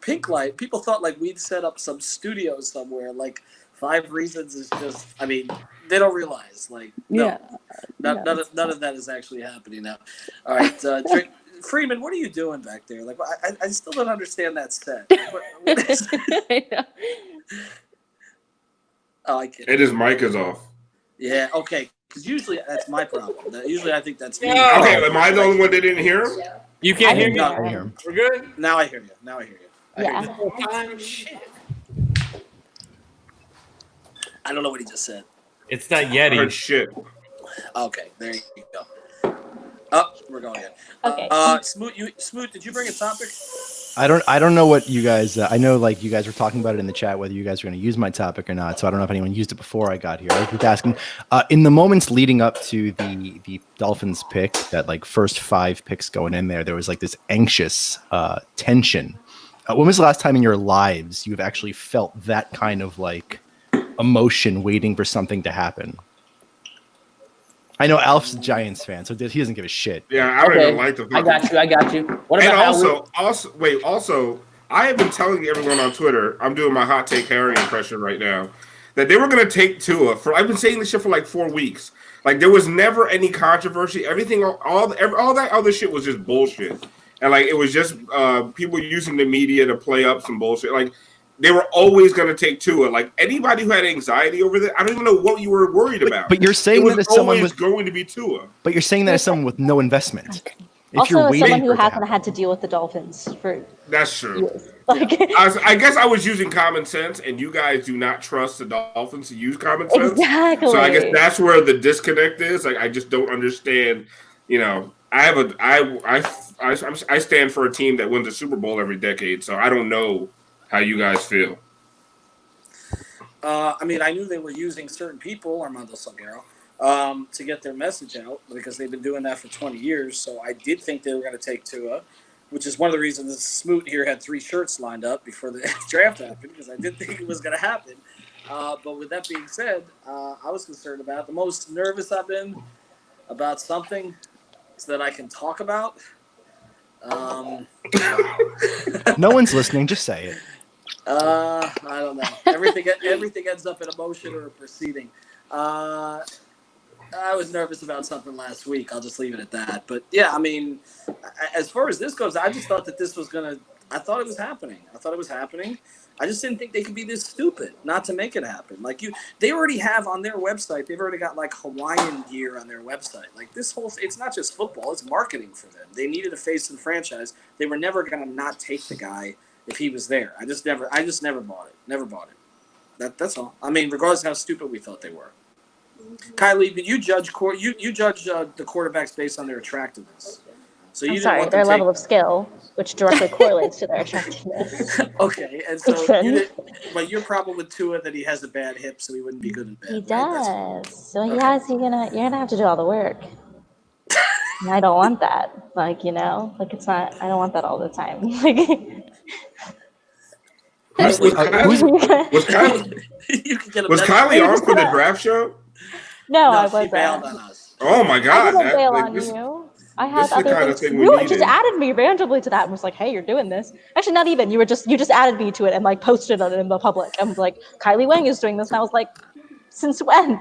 pink light. People thought like we'd set up some studio somewhere. Like 5 reasons is just, I mean, they don't realize. Like, no, Yeah. none of that is actually happening now. All right, Freeman, what are you doing back there? Like, I still don't understand that set. What is I know. Oh, I can't. And his mic is off. Yeah, okay. Because usually that's my problem. Usually I think that's me. Yeah. Okay, am I the only one that didn't hear him? You can't hear me? No. I hear him. We're good? Now I hear you. Now I hear you. Yeah. Shit. I don't know what he just said. It's not I heard Yeti. shit. Okay, there you go. Oh, we're going again. Okay. Smoot, did you bring a topic? I don't know what you guys. I know like you guys were talking about it in the chat whether you guys are going to use my topic or not. So I don't know if anyone used it before I got here. I was just asking. In the moments leading up to the Dolphins pick, that like first 5 picks going in there was like this anxious tension. When was the last time in your lives you've actually felt that kind of like emotion waiting for something to happen? I know Alf's a Giants fan, so he doesn't give a shit. Yeah, I don't even like the I got you. What And about also, I have been telling everyone on Twitter, I'm doing my hot take Harry impression right now, that they were going to take Tua. I've been saying this shit for like 4 weeks. Like, there was never any controversy. Everything, all that other shit was just bullshit. And, like, it was just people using the media to play up some bullshit. Like, they were always going to take Tua. Like anybody who had anxiety over that, I don't even know what you were worried about. But you're saying it that was as someone always with, going to be Tua. but you're saying that as someone with no investment. If Also, you're as waiting someone who for it to hasn't happen. had to deal with the Dolphins for That's true. years. Like, I guess I was using common sense, and you guys do not trust the Dolphins to use common sense. exactly. So I guess that's where the disconnect is. Like I just don't understand. You know, I stand for a team that wins the Super Bowl every decade. So I don't know how you guys feel. I mean, I knew they were using certain people, Armando Salguero, to get their message out because they've been doing that for 20 years. So I did think they were going to take Tua, which is one of the reasons Smoot here had 3 shirts lined up before the draft happened because I didn't think it was going to happen. But with that being said, I was concerned about it. The most nervous I've been about something is that I can talk about. No one's listening. Just say it. I don't know. Everything ends up in a motion or a proceeding. I was nervous about something last week. I'll just leave it at that. But yeah, I mean, as far as this goes, I just thought that this was I thought it was happening. I just didn't think they could be this stupid not to make it happen. Like they already have on their website. They've already got like Hawaiian gear on their website. Like it's not just football. It's marketing for them. They needed a face of the franchise. They were never going to not take the guy if he was there. I just never bought it. Never bought it. That's all. I mean, regardless of how stupid we thought they were. Kylie, but you judge the quarterbacks based on their attractiveness. So I'm sorry, their level of skill, which directly correlates to their attractiveness. Okay, and so but your problem with Tua that he has a bad hip, so he wouldn't be good in bed. He right? does. So you're gonna have to do all the work. And I don't want that. Like, it's not. I don't want that all the time. Was Kylie on for the draft show? No, I she wasn't. bailed on us. Oh my God! I didn't bail on you. I had this is the other kind of things. thing we You needed. just added me randomly to that and was like, "Hey, you're doing this." Actually, not even. You just added me to it and like posted it in the public. I'm like, Kylie Wang is doing this, and I was like, since when?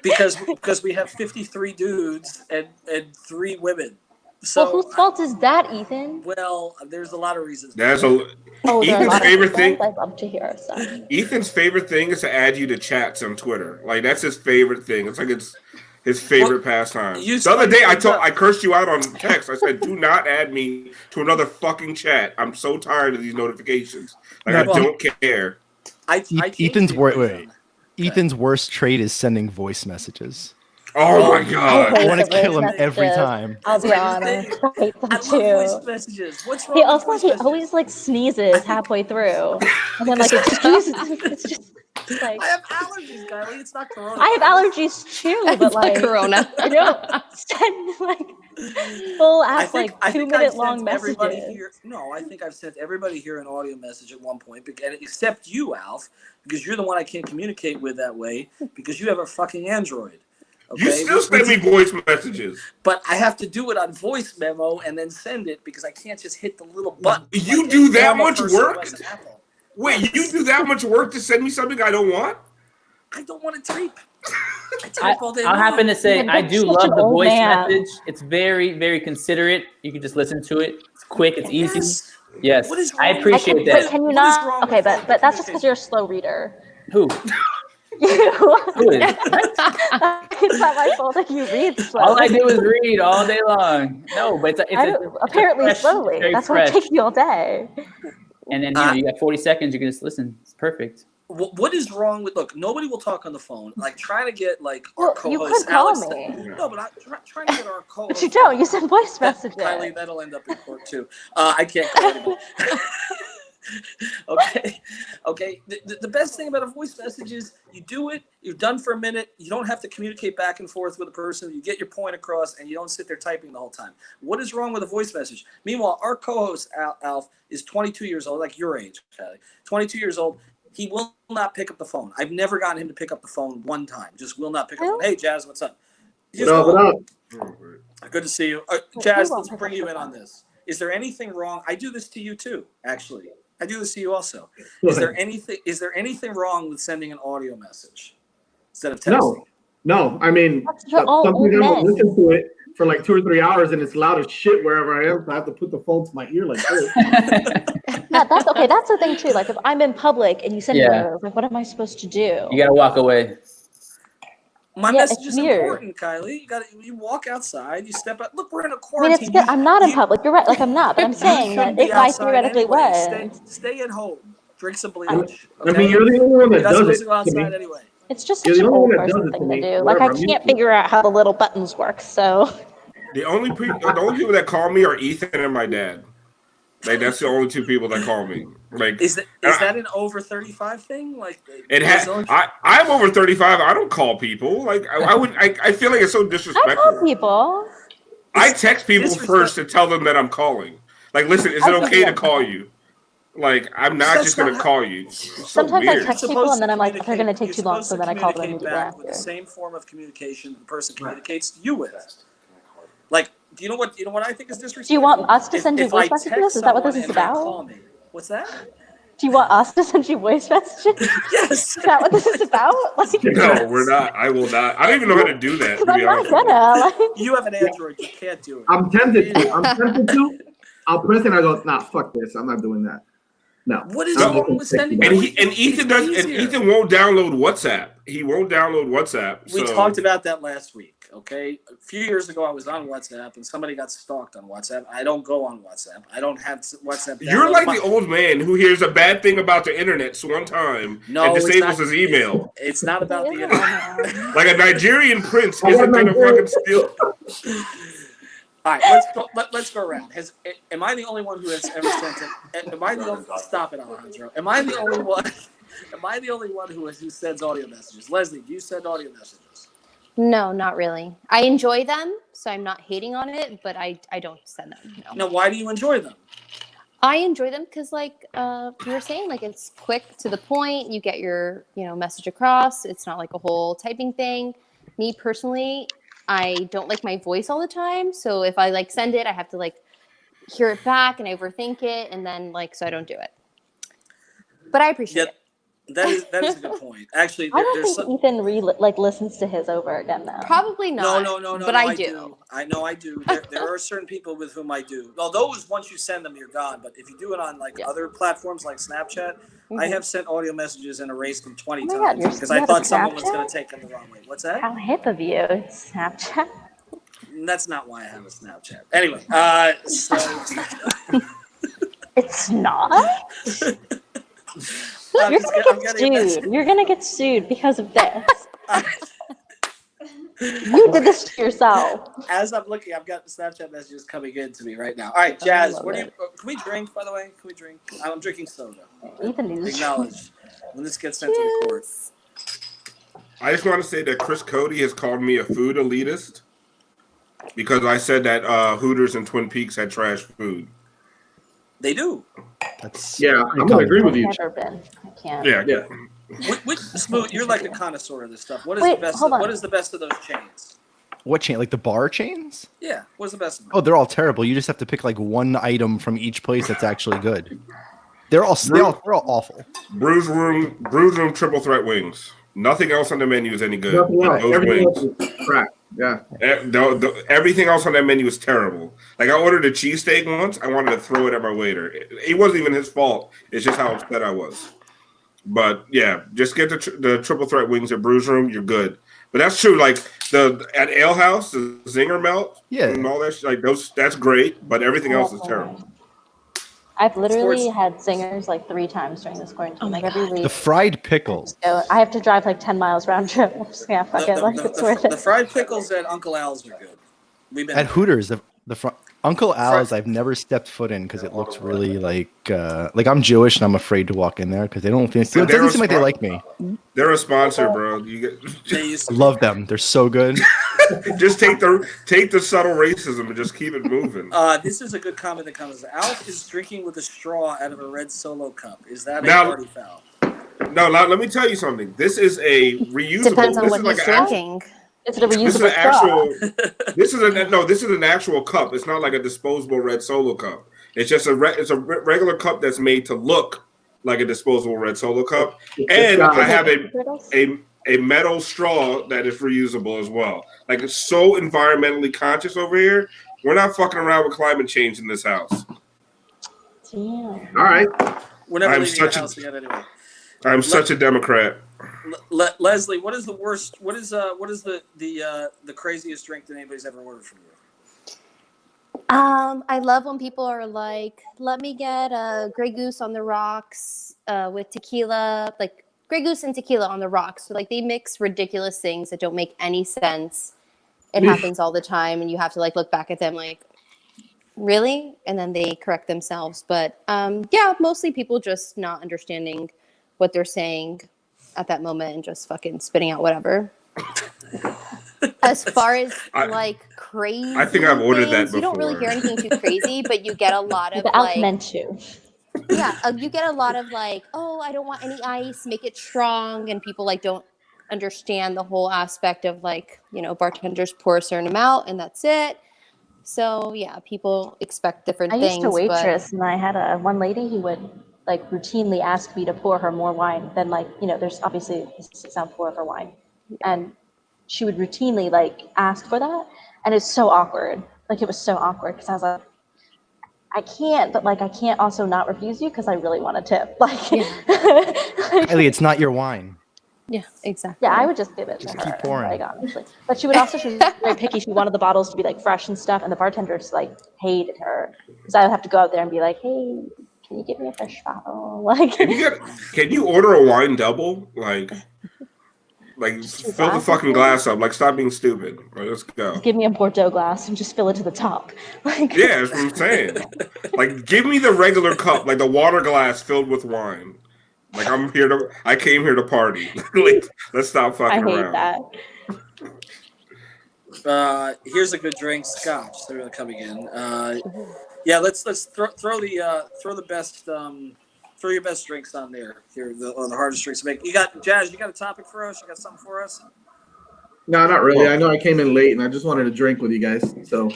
because we have 53 dudes and 3 women. So well, whose fault is that, Ethan? Well, there's a lot of reasons. That's Ethan's favorite thing. I'd love to hear some. Ethan's favorite thing is to add you to chats on Twitter. Like that's his favorite thing. It's like it's his favorite pastime. The other day I cursed you out on text. I said, "Do not add me to another fucking chat. I'm so tired of these notifications. Like I don't care." Ethan's worst trait is sending voice messages. Oh my God! I want to kill him every time. I'll be honest. I hate them I too. love voice messages. What's wrong? He always like sneezes halfway through, and then like it's just like I have allergies, Kylie. It's not corona. I have allergies too, but It's like not corona. I don't send like full ass like 2-minute long messages. I think I've sent everybody here an audio message at one point, except you, Alf, because you're the one I can't communicate with that way because you have a fucking Android. Okay? You still send me voice messages. But I have to do it on voice memo and then send it because I can't just hit the little button. You like do that much work? Wait, Yes. you do that much work to send me something I don't want? I don't want to type. I type all day I'll long. happen to say I do Such love an the old voice man. message. It's very, very considerate. You can just listen to it. It's quick. It's easy. Yes. Yes, What is I wrong? appreciate What that. is- Can you what is not? wrong Okay, with but that that's just because you're a slow reader. Who? Who is? It's not my fault that you read slow. All I do is read all day long. No, but apparently fresh, slowly. very That's why it fresh. takes you all day. And then you got 40 seconds. You can just listen. It's perfect. What is wrong with? Look, nobody will talk on the phone. Like trying to get like our Well, you co-host could call Alex. me. No, but I'm trying to get our co-host. But you don't. You send voice messages. Kylie, that'll end up in court too. I can't call anybody. Okay. The best thing about a voice message is you do it. You're done for a minute. You don't have to communicate back and forth with a person. You get your point across, and you don't sit there typing the whole time. What is wrong with a voice message? Meanwhile, our co-host Alf is 22 years old, like your age, Kylie. 22 years old. He will not pick up the phone. I've never gotten him to pick up the phone one time. Just will not pick up the phone. Hey, Jazz, what's up? What up? Good to see you. Jazz, let's bring you in on this. Is there anything wrong? I do this to you too, actually. I do this to you also. Is there anything wrong with sending an audio message instead of texting? No. I mean, You're all old sometimes I men. won't listen to it for like 2 or 3 hours, and it's loud as shit wherever I am. So I have to put the phone to my ear like this. Yeah, that's okay. That's the thing too. Like if I'm in public and you send me Yeah. those, like what am I supposed to do? You gotta walk away. My Yeah, message it's is weird. important, Kylie. You walk outside, you step out. Look, we're in a I mean, quarantine. it's good. I'm not in public. You're right. Like I'm not, but I'm You saying that shouldn't be if I outside theoretically anyway. was, Stay at home. Drink some bleach. I Okay? mean, you're the only one You're that not does supposed it. to go to me. outside anyway. it's just You're such the an only old one that person does it to thing to me, do. Like I whatever, I'm can't used to it. figure out how the little buttons work. So The only people that call me are Ethan and my dad. Like that's the only two people that call me. Like Is that an over 35 thing? Like it has. I'm over 35. I don't call people. Like I feel like it's so I disrespectful. call people. I text people first to tell them that I'm calling. Like, listen, is it okay to call you? Like, I'm not That's just gonna not- call you. It's so Sometimes I weird. text people and then I'm like, they're gonna take too long, so then I call them immediately back with the after. same form of communication the person communicates to you with. Like, do you know what I think is disrespectful? Do you want us to send you If I voice messages? text Is that what this someone is and they about? call me. What's that? Do you want us to send you voice messages? Yes. Is that what this is about? Like, No, we're not. I will not. I don't even know how to do that. To I'm be not honest. with you. gonna. Like, You have an Android. You can't do it. I'm tempted to. I'll press it and I go, nah, fuck this. I'm not doing that. No. What is No. wrong with sending? And everything? Ethan It's easier. Ethan won't download WhatsApp. He won't download WhatsApp. We so. talked about that last week, okay? A few years ago, I was on WhatsApp, and somebody got stalked on WhatsApp. I don't go on WhatsApp. I don't have WhatsApp. You're like the old man who hears a bad thing about the internet one time and disables his email. It's not about the internet. Like a Nigerian prince isn't gonna fucking steal. All right, let's go around. Am I the only one who has ever sent it? Am I the only? Stop it, Alejandro. Am I the only one? Am I the only one who sends audio messages? Leslie, do you send audio messages? No, not really. I enjoy them, so I'm not hating on it, but I don't send them. No. Now, why do you enjoy them? I enjoy them because, like you were saying, like it's quick to the point. You get your message across. It's not like a whole typing thing. Me personally, I don't like my voice all the time. So if I send it, I have to hear it back and overthink it, and then so I don't do it. But I appreciate it. That is a good point. Actually, I don't there's think Ethan listens to his over again though. Probably not. No. But I do. I know I do. There are certain people with whom I do. Well, those once you send them, you're gone. But if you do it on other platforms like Snapchat, I have sent audio messages and erased them 20 Oh my God, times because you I have thought a someone was Snapchat? going to take them the wrong way. What's that? How hip of you, Snapchat. That's not why I have a Snapchat. Anyway, so It's not. You're gonna get sued. You're gonna get sued because of this. You did this to yourself. As I'm looking, I've got the Snapchat messages coming in to me right now. All right, Jazz, can we drink, by the way? Can we drink? I'm drinking soda. Acknowledge. When this gets sent to the court. I just want to say that Chris Cody has called me a food elitist because I said that Hooters and Twin Peaks had trash food. They do. I'm gonna agree with you. I've never been. I can't. Yeah. Smooth, you're like a connoisseur of this stuff. What is Wait, the best? hold on. What is the best of those chains? What chain? Like the bar chains? Yeah, what's the best of them? Oh, they're all terrible. You just have to pick like one item from each place that's actually good. They're all awful. Bruise Room triple threat wings. Nothing else on the menu is any good. Nothing else. Those Everything wings. else is crap. Yeah. Everything else on that menu is terrible. Like I ordered a cheesesteak once. I wanted to throw it at my waiter. It wasn't even his fault. It's just how upset I was. But yeah, just get the triple threat wings at Bruise Room. You're good. But that's true. Like at Ale House, the Zinger Melt, and all that. Like those, that's great. But everything else is terrible. I've literally had zingers 3 times during this quarantine. Every week. The fried pickles. So I have to drive 10 miles round trip. I'm just gonna fuck it. It's worth it. The fried pickles at Uncle Al's are good. We've been At Hooters, Uncle Al's, I've never stepped foot in because it looks really like I'm Jewish and I'm afraid to walk in there because it doesn't seem like they like me. They're a sponsor, bro. Love them. They're so good. Just take the subtle racism and just keep it moving. This is a good comment that comes. Alf is drinking with a straw out of a red Solo cup. Is that a party foul? No, let me tell you something. This is a reusable. Depends on what he's drinking. Is it a reusable straw? This is an actual cup. It's not like a disposable red Solo cup. It's just it's a regular cup that's made to look like a disposable red Solo cup. And I have a metal straw that is reusable as well. Like, it's so environmentally conscious over here. We're not fucking around with climate change in this house. Damn. All right. We're never I'm leaving the such a- house again anyway. I'm such a Democrat. Leslie, what is the worst? What is the craziest drink that anybody's ever ordered from you? I love when people are like, "Let me get a Grey Goose on the rocks with tequila," like Grey Goose and tequila on the rocks. So like they mix ridiculous things that don't make any sense. It happens all the time, and you have to like look back at them like, really? And then they correct themselves. But yeah, mostly people just not understanding what they're saying at that moment and just fucking spitting out whatever. As far as like crazy, I think I've ordered that things, you don't really before. hear anything too crazy, but you get a lot of Without like, meant to. yeah, you get a lot of like, oh, I don't want any ice, make it strong, and people like don't understand the whole aspect of like, you know, bartenders pour a certain amount and that's it. So yeah, people expect different I things. used to waitress, and I had one lady who would like routinely ask me to pour her more wine than like, you know, there's obviously a specific amount pour of her wine, and she would routinely like ask for that, and it's so awkward. Like it was so awkward because I was like, I can't, but like I can't also not refuse you because I really want a tip. Like, Yeah. Kylie, it's not your wine. Yeah, exactly. yeah, I would just give it Just to keep her. pouring. Like honestly, but she was very picky. She wanted the bottles to be like fresh and stuff, and the bartenders like hated her because I would have to go out there and be like, hey, can you give me a fresh bottle? Like, Can you order a wine double? Like two fill the glasses, fucking maybe? glass up. Like, stop being stupid. All right, let's go. give me a Bordeaux glass and just fill it to the top. Like, Yeah, that's what I'm saying. Like, give me the regular cup, like the water glass filled with wine. Like, I came here to party. Like, let's stop I fucking hate around. that. Here's a good drink, Scotch. They're really coming in. Yeah, let's throw the best throw your best drinks on there. Here, the hardest drinks to make. You got Jazz. You got a topic for us? You got something for us? No, not really. I know I came in late, and I just wanted to drink with you guys. So,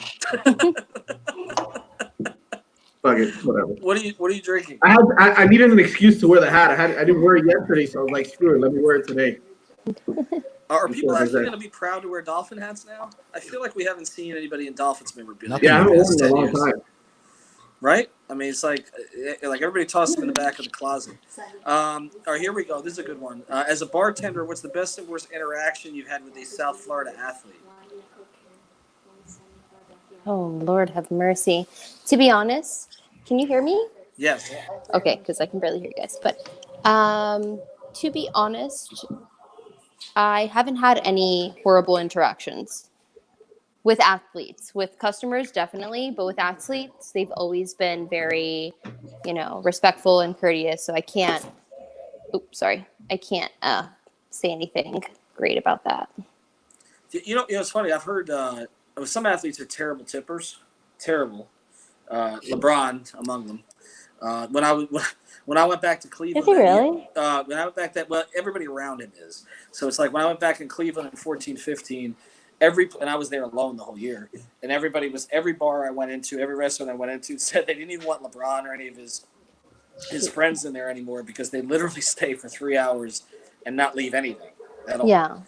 fuck it, whatever. What are you drinking? I needed an excuse to wear the hat. I didn't wear it yesterday, so I was like, screw it, let me wear it today. Are people actually going to be proud to wear dolphin hats now? I feel like we haven't seen anybody in Dolphins memorabilia. Yeah, I haven't in the worn past it in a 10 long years. time. Right? I mean, it's like everybody tosses them in the back of the closet. All right, here we go. This is a good one. As a bartender, what's the best and worst interaction you've had with a South Florida athlete? Oh, Lord have mercy. To be honest, can you hear me? Yes. Okay, because I can barely hear you guys. But to be honest, I haven't had any horrible interactions with athletes. With customers, definitely, but with athletes, they've always been very, respectful and courteous. So I can't. I can't say anything great about that. It's funny. I've heard some athletes are terrible tippers. Terrible. LeBron among them. When I went back to Cleveland, Is he really? When I went back everybody around him is. So it's like when I went back in Cleveland in 14-15, and I was there alone the whole year, and every bar I went into, every restaurant I went into said they didn't even want LeBron or any of his friends in there anymore because they literally stay for 3 hours and not leave anything at all. Yeah.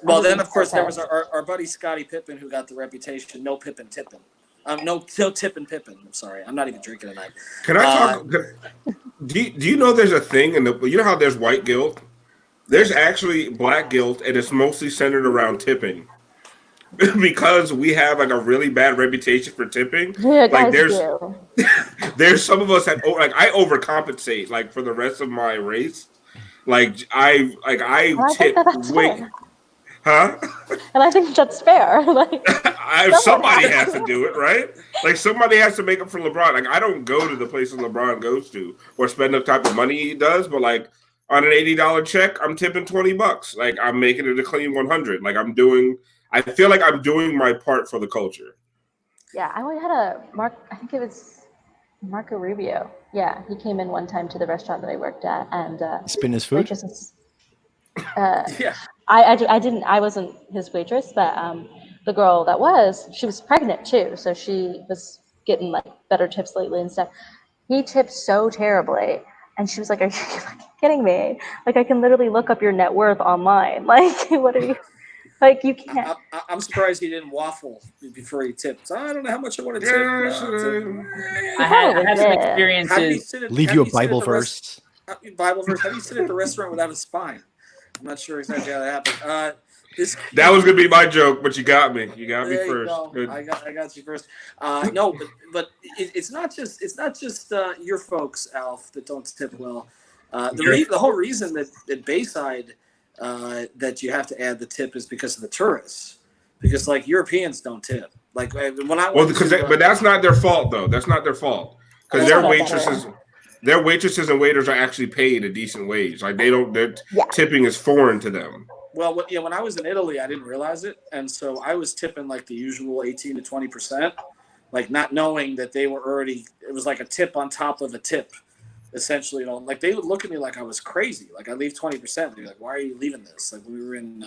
Well, then of course there was our buddy Scottie Pippen who got the reputation no Pippen tipping. No tipping Pippen. I'm sorry, I'm not even drinking tonight. Can I talk? Do you know there's a thing you know how there's white guilt? There's actually black guilt, and it's mostly centered around tipping. Because we have like a really bad reputation for tipping. Yeah, like guys there's some of us that I overcompensate like for the rest of my race. Like I tip way. Huh? And I think that's fair. Somebody has to do it, right? Like somebody has to make up for LeBron. Like I don't go to the places LeBron goes to or spend the type of money he does, but like on an $80 check, I'm tipping $20. Like I'm making it a clean 100. Like I feel like I'm doing my part for the culture. Yeah, I had I think it was Marco Rubio. Yeah, he came in one time to the restaurant that I worked at and spin his food. Yeah. I wasn't his waitress, but the girl she was pregnant too, so she was getting like better tips lately and stuff. He tipped so terribly, And she was like, "Are you fucking kidding me? Like, I can literally look up your net worth online. Like, what are you? Like, you can't." I'm surprised he didn't waffle before he tipped. I don't know how much I want to tip. I had some Yeah. How do you experiences. sit at, Leave how you do a you sit at Bible the verse. Bible verse. How do you sit at the restaurant without a spine? I'm not sure exactly how that happened. That was gonna be my joke, but you got me. You got me There you first. go. Good. I got you first. No, but it's not just your folks, Alf, that don't tip well. The whole reason that Bayside that you have to add the tip is because of the tourists. Because like Europeans don't tip. Like when I went but that's not their fault though. That's not their fault because their waitresses and waiters are actually paid a decent wage. Like their tipping is foreign to them. Well, when I was in Italy, I didn't realize it, and so I was tipping like the usual 18 to 20%, like not knowing that they were already. It was like a tip on top of a tip, essentially. Like they would look at me like I was crazy. Like I leave 20%. They'd be like, "Why are you leaving this?" Like we were in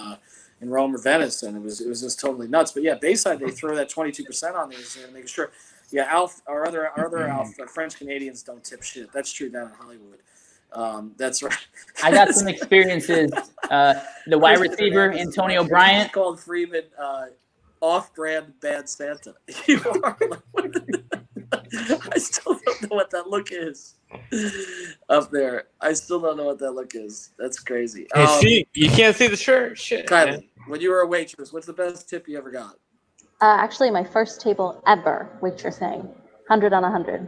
Rome or Venice, and it was just totally nuts. But yeah, Bayside they throw that 22% on there to make sure. Yeah, Alf, our other Alf, French Canadians don't tip shit. That's true down in Hollywood. That's right. I got some experiences. The wide receiver, Antonio Bryant. Called Freeman off-brand bad Santa. You are like, I still don't know what that look is up there. I still don't know what that look is. That's crazy. See, you can't see the shirt. Shit. Kylie, Man. when you were a waitress, what's the best tip you ever got? Actually, my first table ever waitressing, 100 on 100.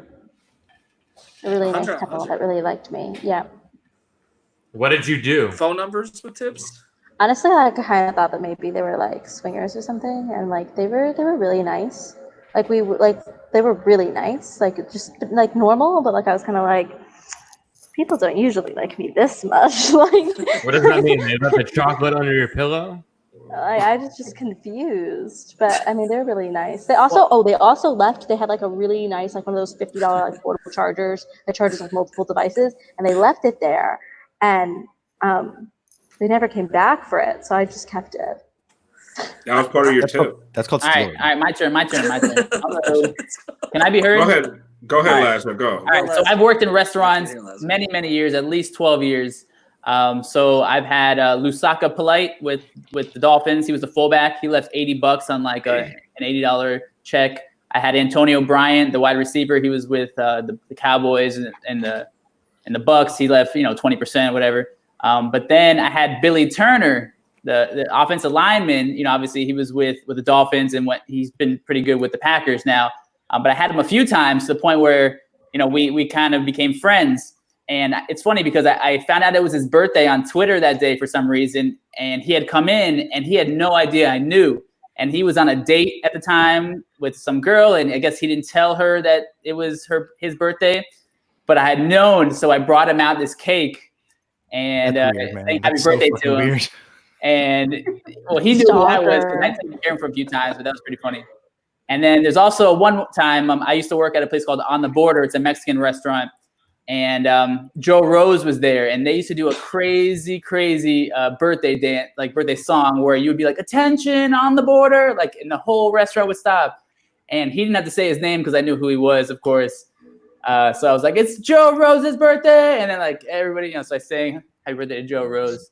A really nice couple that really liked me. Yeah. What did you do? Phone numbers with tips? Honestly, I kind of thought that maybe they were like swingers or something, and like they were really nice. Like they were really nice, like just like normal, but like I was kind of like, people don't usually like me this much. Like, what does that mean? They left the chocolate under your pillow? I was just confused, but I mean they're really nice. They also left. They had like a really nice like one of those $50 like portable chargers that charges like multiple devices, and they left it there, and they never came back for it, so I just kept it. That was part of your tip. That's called All stealing. right, my turn. Can I be heard? Go ahead, All right. Laszlo. Go. All right, so I've worked in restaurants many years, at least 12 years. So I've had Lusaka Polite with the Dolphins. He was the fullback. He left $80 on like an $80 check. I had Antonio Bryant, the wide receiver. He was with the Cowboys and the Bucks. He left 20%, whatever. But then I had Billy Turner, the offensive lineman. Obviously he was with the Dolphins, and he's been pretty good with the Packers now. But I had him a few times to the point where we kind of became friends. And it's funny because I found out it was his birthday on Twitter that day for some reason, and he had come in and he had no idea I knew. And he was on a date at the time with some girl, and I guess he didn't tell her that it was his birthday. But I had known, so I brought him out this cake and saying happy birthday to him. Weird. And well, he knew who I was because I took care of him for a few times, but that was pretty funny. And then there's also one time I used to work at a place called On the Border. It's a Mexican restaurant. And Joe Rose was there, and they used to do a crazy birthday dance, like birthday song, where you would be like, "Attention on the border," like, and the whole restaurant would stop. And he didn't have to say his name because I knew who he was, of course. So I was like, "It's Joe Rose's birthday," and then like everybody, so I sang "Happy Birthday to Joe Rose."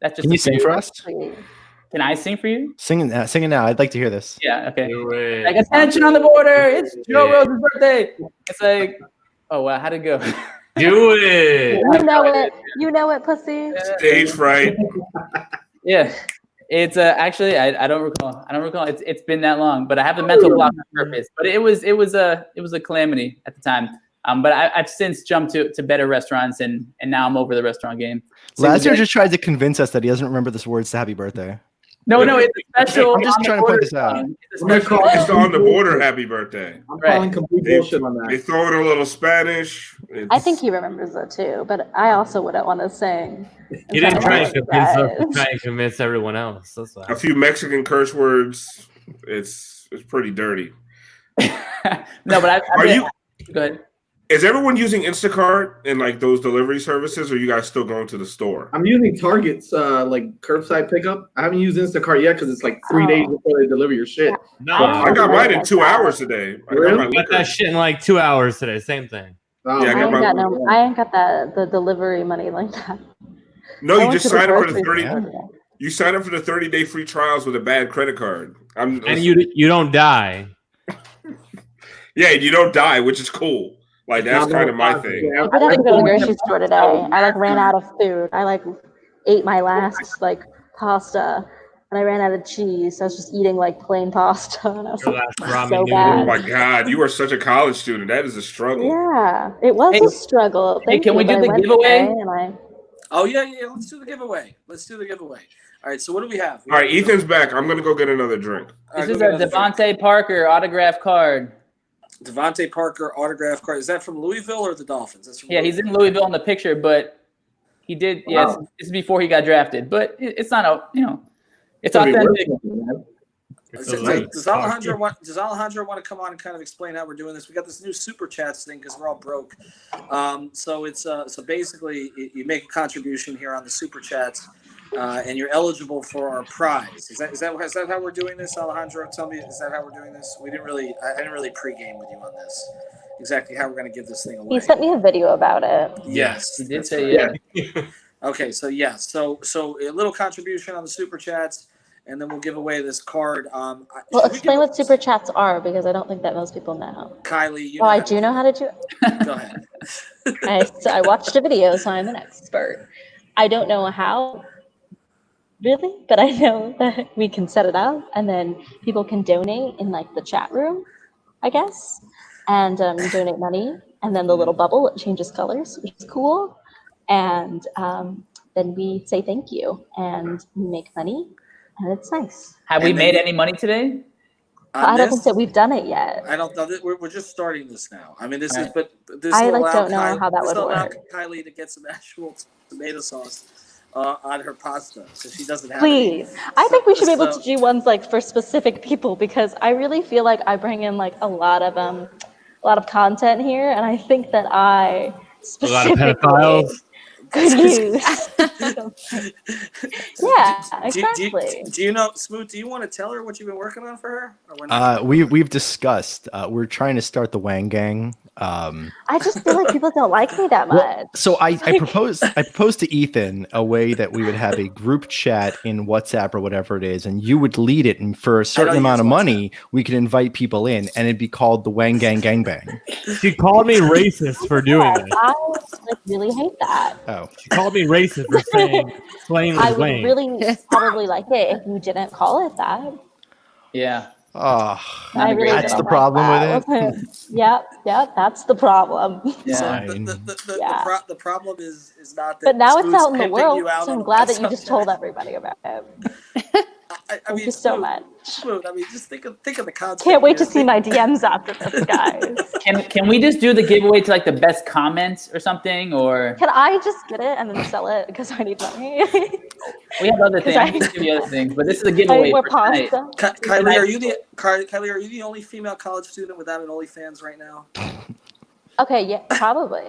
That's just. Can you sing for us? Can I sing for you? Sing it now. I'd like to hear this. Yeah. Okay. Do it. Like, attention on the border! It's Joe Rose's birthday. It's like. Oh, wow. How'd it go? Do it. You know it, pussy. Stage fright. Yeah. It's actually I don't recall. It's been that long, but I have the mental block on purpose. But it was a calamity at the time. But I've since jumped to better restaurants, and now I'm over the restaurant game. Last year just tried to convince us that he doesn't remember the words to Happy Birthday. No, it's a special. I'm just trying to point this out. It's on the border. Happy birthday. I'm calling complete bullshit on that. They throw in a little Spanish. I think he remembers it too, but I also wouldn't want to sing. He didn't try and convince everyone else. That's why. A few Mexican curse words. It's pretty dirty. No, but go ahead. Is everyone using Instacart and like those delivery services, or are you guys still going to the store? I'm using Target's like curbside pickup. I haven't used Instacart yet because it's like 3 days before they deliver your shit. No, I got mine in 2 hours today. I got that shit in like 2 hours today. Same thing. Oh, Yeah, I got my- I ain't got the delivery money like that. No, I you went just to the sign up for the grocery 30. store today. You sign up for the 30-day free trials with a bad credit card. And you don't die. Yeah, you don't die, which is cool. Like that's kind of my thing. I did have to go to the grocery store today. I like ran out of food. I like ate my last like pasta, and I ran out of cheese. So I was just eating like plain pasta, and I was Your like, last ramen so noodle. bad. Oh my God, you are such a college student. That is a struggle. Yeah, it was Hey, a struggle. hey, Thank can you, we but do I the went giveaway? today and I Oh yeah. Let's do the giveaway. All right. So what do we have? All right, Ethan's back. I'm gonna go get another drink. All right, This is go a get another drink. Devontae Parker autograph card. Devontae Parker autograph card. Is that from Louisville or the Dolphins? That's from Yeah, he's in Louisville in the picture, but he did. Yeah, this is before he got drafted, but it's not a it's authentic. Does Alejandro want to come on and kind of explain how we're doing this? We got this new super chats thing because we're all broke. So it's so basically you make a contribution here on the super chats, and you're eligible for our prize. Is that how we're doing this, Alejandro? Tell me, is that how we're doing this? I didn't really pregame with you on this. Exactly how we're going to give this thing away. he sent me a video about it. Yes, He did that's say right. yeah. Okay, so yes, so a little contribution on the super chats, and then we'll give away this card. Well, should we explain give- what super chats are because I don't think that most people know. Kylie, you Oh, know I how to do know how to do it. Go ahead. I watched a video, so I'm an expert. I don't know how, really, but I know that we can set it up, and then people can donate in like the chat room, I guess, and donate money, and then the little bubble it changes colors, which is cool, and then we say thank you, and we make money, and it's nice. Have we made any money today? I don't think that we've done it yet. I don't know. We're just starting this now. I mean, this is, Right. but this I, will like, allow don't know how that this would will allow work. Kylie to get some actual tomato sauce on her pasta, so she doesn't have any. Please. I think we should be able So- to do ones like for specific people because I really feel like I bring in like a lot of content here, and I think that I A lot of specifically pedophiles. could use. Yeah, exactly. Do you know, Smoot? Do you want to tell her what you've been working on for her? Or we're not? We've discussed. We're trying to start the Wang Gang. I just feel like people don't like me that much. So I proposed to Ethan a way that we would have a group chat in WhatsApp or whatever it is, and you would lead it, and for a certain amount of money, we could invite people in, and it'd be called the Wang Gang Gangbang. She called me racist for doing Yeah, this. I like, really hate that. Oh, She called me racist for saying Slang I was would Wayne. really probably like it if you didn't call it that. Yeah. oh, I really that's didn't the problem like with it. Yep, that's the problem. Yeah. The problem is not that. But now it's Smoot's out in the pimping world, you out so on I'm glad that a you just told everybody about it. I Thank mean, you so Smoot, much. Smoot, I mean, just think of the concept. Can't wait to here. see my DMs after this, guys. Can we just do the giveaway to like the best comments or something? Or Can I just get it and then sell it because I need money? we have other things. I- I can give you other things, but this is a I giveaway need more for tonight. pasta. Kylie, are you the only female college student without an OnlyFans right now? Okay, yeah, probably.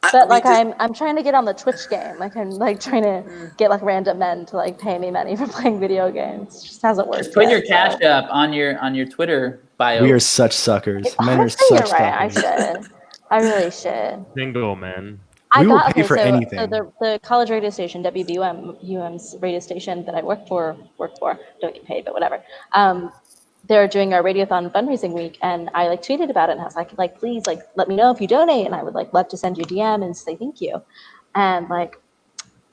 I But mean, like just- I'm trying to get on the Twitch game. Like I'm like trying to get like random men to like pay me money for playing video games. It just hasn't worked. Just put your yet, cash so. up on your Twitter bio. We are such suckers. Men are Honestly, you're such right. I suckers. should. I really should. Single man. We will pay for anything. So the college radio station, WBUM's radio station that I work for, don't get paid, but whatever. They're doing our radiothon fundraising week, and I like tweeted about it, and I was like, please, like, let me know if you donate, and I would like love to send you a DM and say thank you. And like,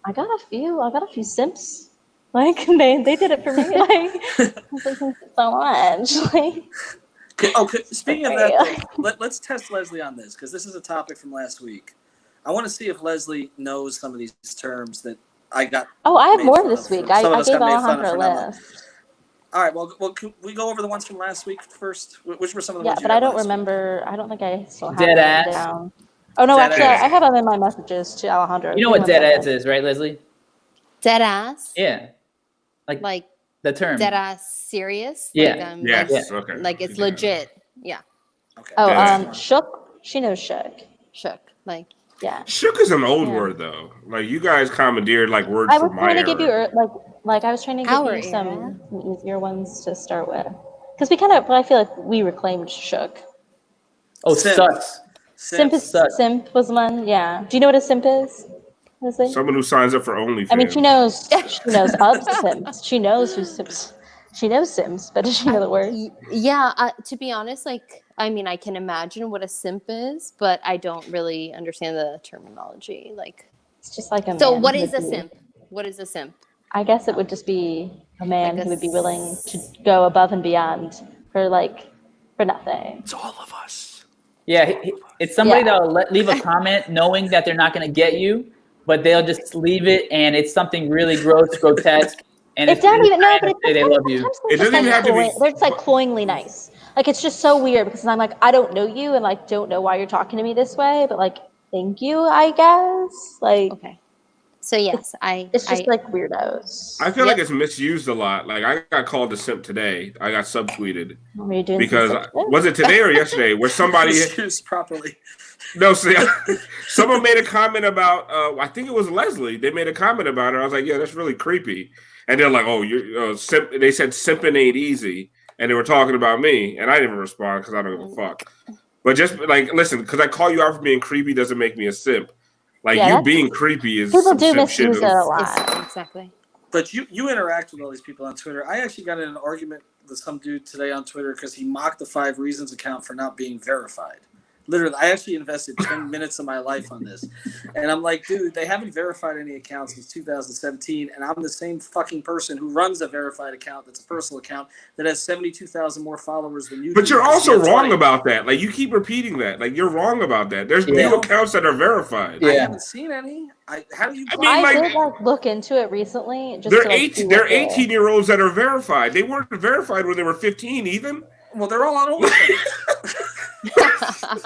I got a few simps. Like they did it for me. Like, I was like, thank you so much. Like, Okay, speaking of that, though, let's test Leslie on this because this is a topic from last week. I want to see if Leslie knows some of these terms that I got. oh, I have made more fun this of. week. Some of I us gave got made fun of Alejandro for a not knowing. list. All right, well, can we go over the ones from last week first? Which were some of the Yeah, ones you but I had don't last week? remember. I don't think I still have Dead them ass. down. Oh no, Dead actually, ass. I have them in my messages to Alejandro. You know Give what me one dead ass second. is, right, Leslie? Dead ass? Yeah. Like The term. dead ass serious? Yeah. Like, Yes. Okay. like it's legit. Yeah. Okay. Oh, Dead ass. shook. She knows shook. Shook. Like Yeah. Shook is an old Yeah. word though. Like you guys commandeered like words I from was my trying to era. give you like I was trying to give Our you some era. easier ones to start with, because we kind of I feel like we reclaimed shook. Oh, Simp. sucks. Simp was one. Yeah. Do you know what a simp is? Leslie? Someone who signs up for OnlyFans. I mean, she knows of Sims. She knows who Sims. She knows Sims, but does she know the word? Yeah, to be honest, like, I mean, I can imagine what a simp is, but I don't really understand the terminology. Like, It's just like a so man what who is a would be- simp? What is a simp? I guess it would just be a man Like a who would be willing to go above and beyond for nothing. It's all of us. Yeah, it's somebody Yeah. that'll leave a comment knowing that they're not going to get you, but they'll just leave it, and it's something really gross, grotesque, and It's not even no, but say they love you. sometimes It doesn't even have to be- they're just like cloyingly nice. Like it's just so weird because I'm like, I don't know you and like don't know why you're talking to me this way, but like thank you, I guess. Like Okay. So yes, it's just like weirdos. I feel like it's misused a lot. Like I got called a simp today. I got subtweeted Were you doing because some stuff? was it today or yesterday where somebody Used properly. no see someone made a comment about I think it was Leslie. They made a comment about her. I was like, yeah, that's really creepy. And they're like, oh, you're simp. They said simping ain't easy, and they were talking about me, and I didn't even respond because I don't give a fuck. But just like listen, because I call you out for being creepy doesn't make me a simp. Like Yeah, you that's- being creepy is People some do simp misuse shit. it a Yes, lot. exactly. But you interact with all these people on Twitter. I actually got in an argument with some dude today on Twitter because he mocked the 5 Reasons account for not being verified. Literally, I actually invested 10 minutes of my life on this. And I'm like, dude, they haven't verified any accounts since 2017, and I'm the same fucking person who runs a verified account that's a personal account that has 72,000 more followers than you do. But you're also That's wrong right. about that. Like you keep repeating that. Like you're wrong about that. There's Yeah. new accounts that are verified. I Yeah. haven't seen any. How do you? I mean, I like- did like look into it recently. Just They're to, like, see 18. what They're the- 18-year-olds that are verified. They weren't verified when they were 15, Ethan. well, they're all on OnlyFans.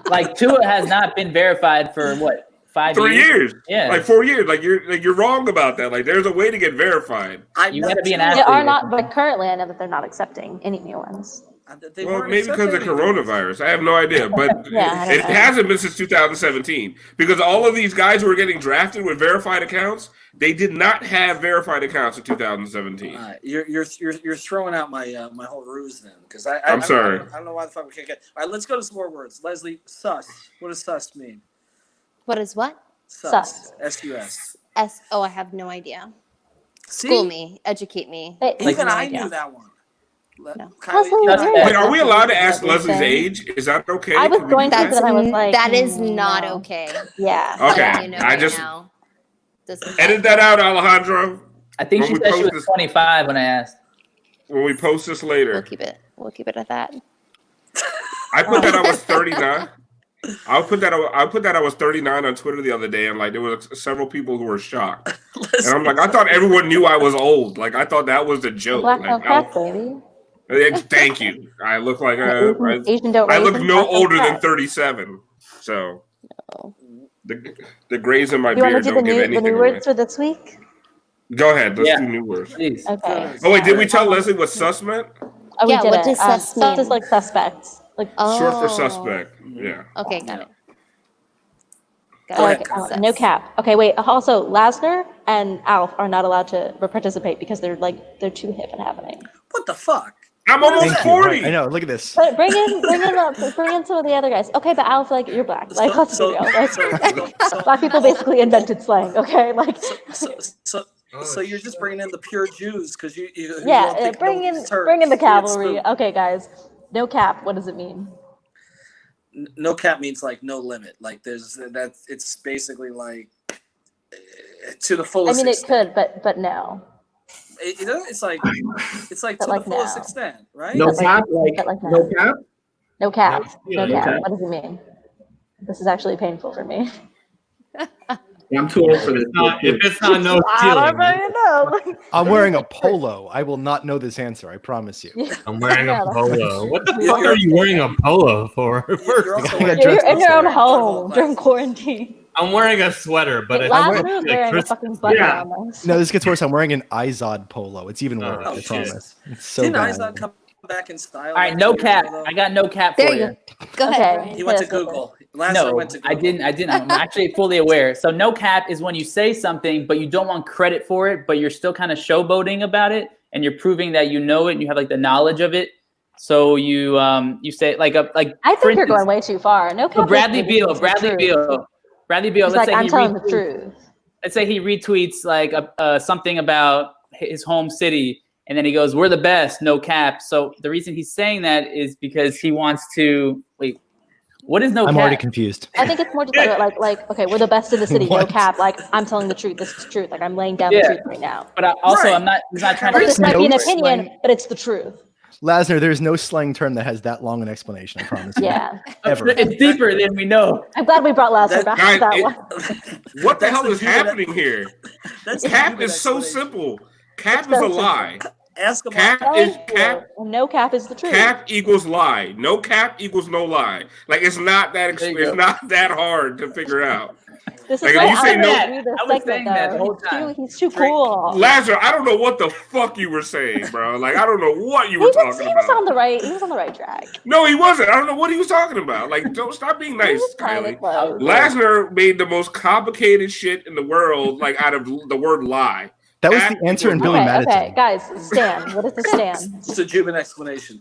Like Tua has not been verified for what 5 3 years. Yeah. Like 4 years. Like you're wrong about that. Like there's a way to get verified. I'm You not gotta be an telling They athlete. are not, but currently I know that they're not accepting any new ones. They Well, weren't maybe because of accepting anything. coronavirus. I have no idea. But Yeah, I don't it know. hasn't been since 2017. Because all of these guys who are getting drafted with verified accounts, they did not have verified accounts in 2017. You're throwing out my my whole ruse then because I'm sorry. I don't know why the fuck we can't get. All right, let's go to some more words. Leslie, sus. What does sus mean? What is what? Sus. S-U-S. Oh, I have no idea. See? School me, educate me. They- Even no I idea. knew that one. No. Kylie, Leslie, you- That's you're- bad. Wait, are we allowed to ask What we Leslie's say. age? Is that okay? I was Can we going do to, that? but I was like, that is no. not okay. Yeah. Okay, Letting you know I right just- now. Doesn't Edit that out, Alejandro. I think she When we said she post was this- 25 when I asked. When we post this We'll later. keep it. We'll keep it at that. I put that I was 39. I put that I was 39 on Twitter the other day, and like there were several people who were shocked. And I'm like, I thought everyone knew I was old. Like I thought that was a joke. Black Like, don't crack, baby. thank you. I look like Asian don't I raise look them, no black don't older than crack. 37. So No. the grays in my You want beard to do don't the give new anything words away. for this week? Go ahead. Let's Yeah. do new words. Please. Okay. Oh wait, did we tell Leslie what sus meant? Oh, we Yeah, did what it. does sus sus is mean? like suspects. Like, Short for Oh. suspect. Yeah. Okay, got it. Got Go it. ahead, like no cap. Okay, wait. Also, Lasner and Alf are not allowed to participate because they're too hip and happening. What the fuck? I'm almost Thank you. 40. Right, I know. Look at this. But bring in some of the other guys. Okay, but Alf, like you're black. Like let's be real. Like, black people basically invented slang. Okay, like So you're just bringing in the pure Jews because you yeah. don't think Bring in nobody's terms. bring in the It's cavalry. smooth. Okay, guys. No cap. What does it mean? No cap means like no limit. Like it's basically like to the I fullest mean, it extent. could, but no. It's like But to like the fullest now. extent, right? No But like- cap, but like no now. cap. No cap. Yeah, No no cap. cap. What does it mean? This is actually painful for me. Yeah, I'm too old for this. If it's not no I don't stealing, know. I'm wearing a polo. I will not know this answer. I promise you. I'm wearing Yeah, a that's- polo. What the fuck are you wearing a polo for? You're also I got wearing- dressed You're in your own up. home during quarantine. I'm wearing a sweater, but it's Last like week wearing a Chris- fucking button Yeah. on this. No, this gets worse. I'm wearing an Izod polo. It's even worse. Oh, I shit. promise. It's so Didn't bad. Izod come back in style? All right, no cap. I got no cap There for you you. Go Okay. ahead, Brian. He went to Yes, okay. Google. Last No, went to Google. I didn't. I'm actually fully aware. So no cap is when you say something, but you don't want credit for it, but you're still kind of showboating about it, and you're proving that you know it and you have like the knowledge of it. So you say like I for think you're instance, going way too far. No so cap. Bradley is Beal. the truth. He's Let's like, say I'm he telling the retweets. truth. Let's say he retweets like something about his home city, and then he goes, "We're the best, no cap." So the reason he's saying that is because he wants to wait. What is no I'm cap? already confused. I think it's more just like okay, we're the best in the city, no What? cap. Like I'm telling the truth. This is the truth. Like I'm laying down the Yeah. truth right now. But also, Right. I'm not trying Like, to. this might be an no opinion, slang. but it's the truth. Lasner, there's no slang term that has that long an explanation. I promise. you. Yeah. Ever. It's deeper than we know. I'm glad we brought Lasser back Guys, to that it- one. What the That's hell a is human- happening here? That's a Cap human is so explanation. simple. Cap It's is a so lie. Ask him. Cap Thank is you. cap. And no cap is the truth. Cap equals lie. No cap equals no lie. Like it's not that. There you It's go. not that hard to figure out. This is Like, if why you say I'm no- gonna do this I was segment saying that the though. whole time. He's too cool. Lazar, I don't know what the fuck you were saying, bro. Like I don't know what you He were was, talking he was on about. the right. He was on the right track. No, he wasn't. I don't know what he was talking about. Like, don't stop being He nice, was kind Kylie. of close. Lasner made the most complicated shit in the world, like out of the word lie. That was Cap the answer in equals Billy lie. Madison. Okay, guys, Stan. What is the Stan? It's a human explanation.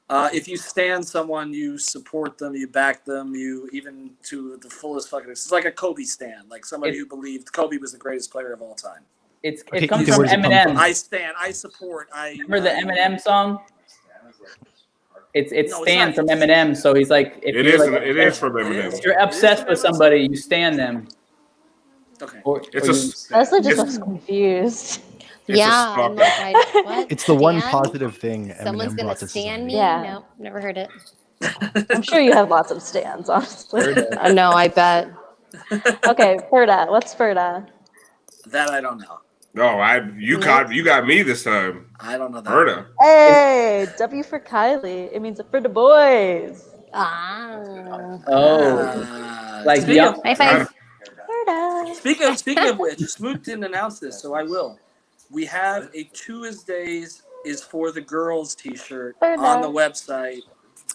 If you stand someone, you support them, you back them, you even to the fullest fucking. It's like a Kobe stand, like somebody who believed Kobe was the greatest player of all time. It Okay, comes Ethan, from where's it come Eminem. from? I stand. I support. Remember the Eminem song? It's No, Stan it's from not. Eminem. So he's like, if It you're is. like, It is from It Eminem. is. if you're obsessed with somebody, you stand them. Okay. It's or a. you- Leslie just It's- looks confused. It's a Yeah, stalker. I'm like, what? It's the one Stan? positive thing Eminem Someone's gonna brought to stand society. me? Yeah. Nope, never heard it. I'm sure you have lots of stands, honestly. No, I bet. Okay, Ferda. What's Ferda? That I don't know. No, you got me this time. I don't know that. Herda. Hey, W for Kylie. It means for the boys. Ah. Oh, like speaking young. of, High five. Ferda. speaking of which, Smoot didn't announce this, so I will. We have a Tuesdays is for the girls T-shirt on the website.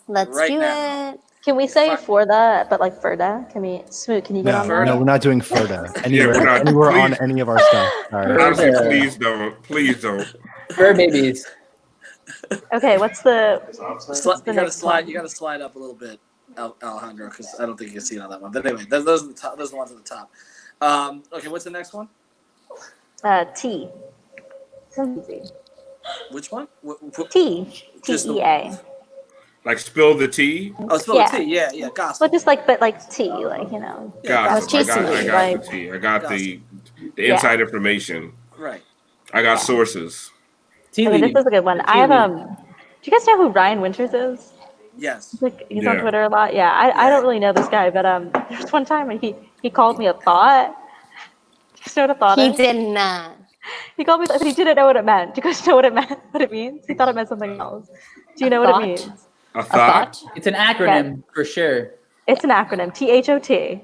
Let's Right do now. it. Can we say Fuck. for that, but like Ferda? Can we, Smoot, can you get No, on that? no, we're not doing Ferda anywhere, we're not. anywhere on Please. any of our stuff. All right. Honestly, Herda. please don't. Please don't. Fur babies. Okay, what's the You gotta next slide. one? You gotta slide up a little bit, Alejandro, because I don't think you can see it on that one. But anyway, those are the top. Those are the ones at the top. Okay, what's the next one? T? Sounds easy. Which one? T. Just the- T-E-A. Like spill the tea. Oh, spell Yeah. the T. Yeah, gospel. But just like, but like T, like, you know. Got Chasing I me, got like- the tea. I got the Yeah. inside information. Right. I got sources. Tea Okay, this leaves. is a good one. I have do you guys know who Ryan Winters is? Yes. He's on Yeah. Twitter a lot. Yeah, I don't really know this guy, but there was one time when he called me a thought. You know what a thought He is? did not. He called me, but he didn't know what it meant. Do you guys know what it meant? What it means? He thought it meant something else. Do you know what thought? it means? A thought. It's an acronym for sure. It's an acronym. THOT.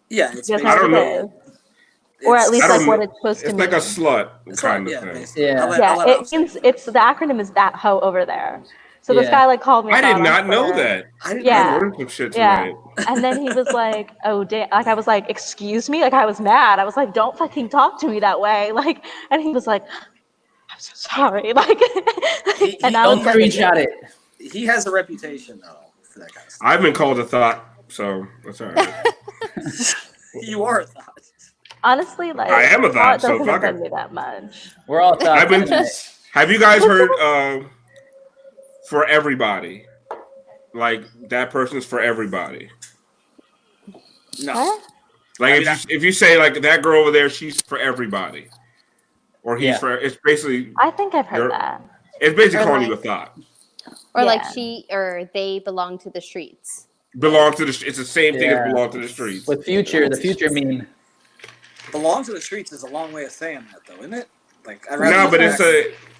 Yeah, it's You guys basically, I don't what know. it is? Or at least I don't like what know. it's supposed to It's mean. like a slut it's kind like, of thing. basically. Yeah. I'll let Yeah, Al it say means it's the acronym is that hoe over there. So this Yeah. guy like called me. a I did thought on not know Twitter. that. I didn't Yeah. I learned some shit Yeah. tonight. And then he was like, "Oh damn!" Like I was like, "Excuse me!" Like I was mad. I was like, "Don't fucking talk to me that way!" Like, and he was like, "I'm so sorry." Like, and I Don't was like, screenshot it. He has a reputation though for that kind of stuff. I've been called a thought, so that's all right. You are a thought. honestly, like I am a thought, so doesn't fuck offend it. me that much. We're all thoughts. I've been. tonight. Have you guys heard for everybody? Like that person's for everybody. No. What? Like if you say like that girl over there, she's for everybody, or he's Yeah. for. It's basically I think I've heard You're- that. it's basically Or calling you a like- thought. Or like Yeah. she or they belong to the streets. Belong to the. It's the same thing Yeah. as belong to the streets. With future, the future meme. Belong to the streets is a long way of saying that though, isn't it? Like I'd No, rather but just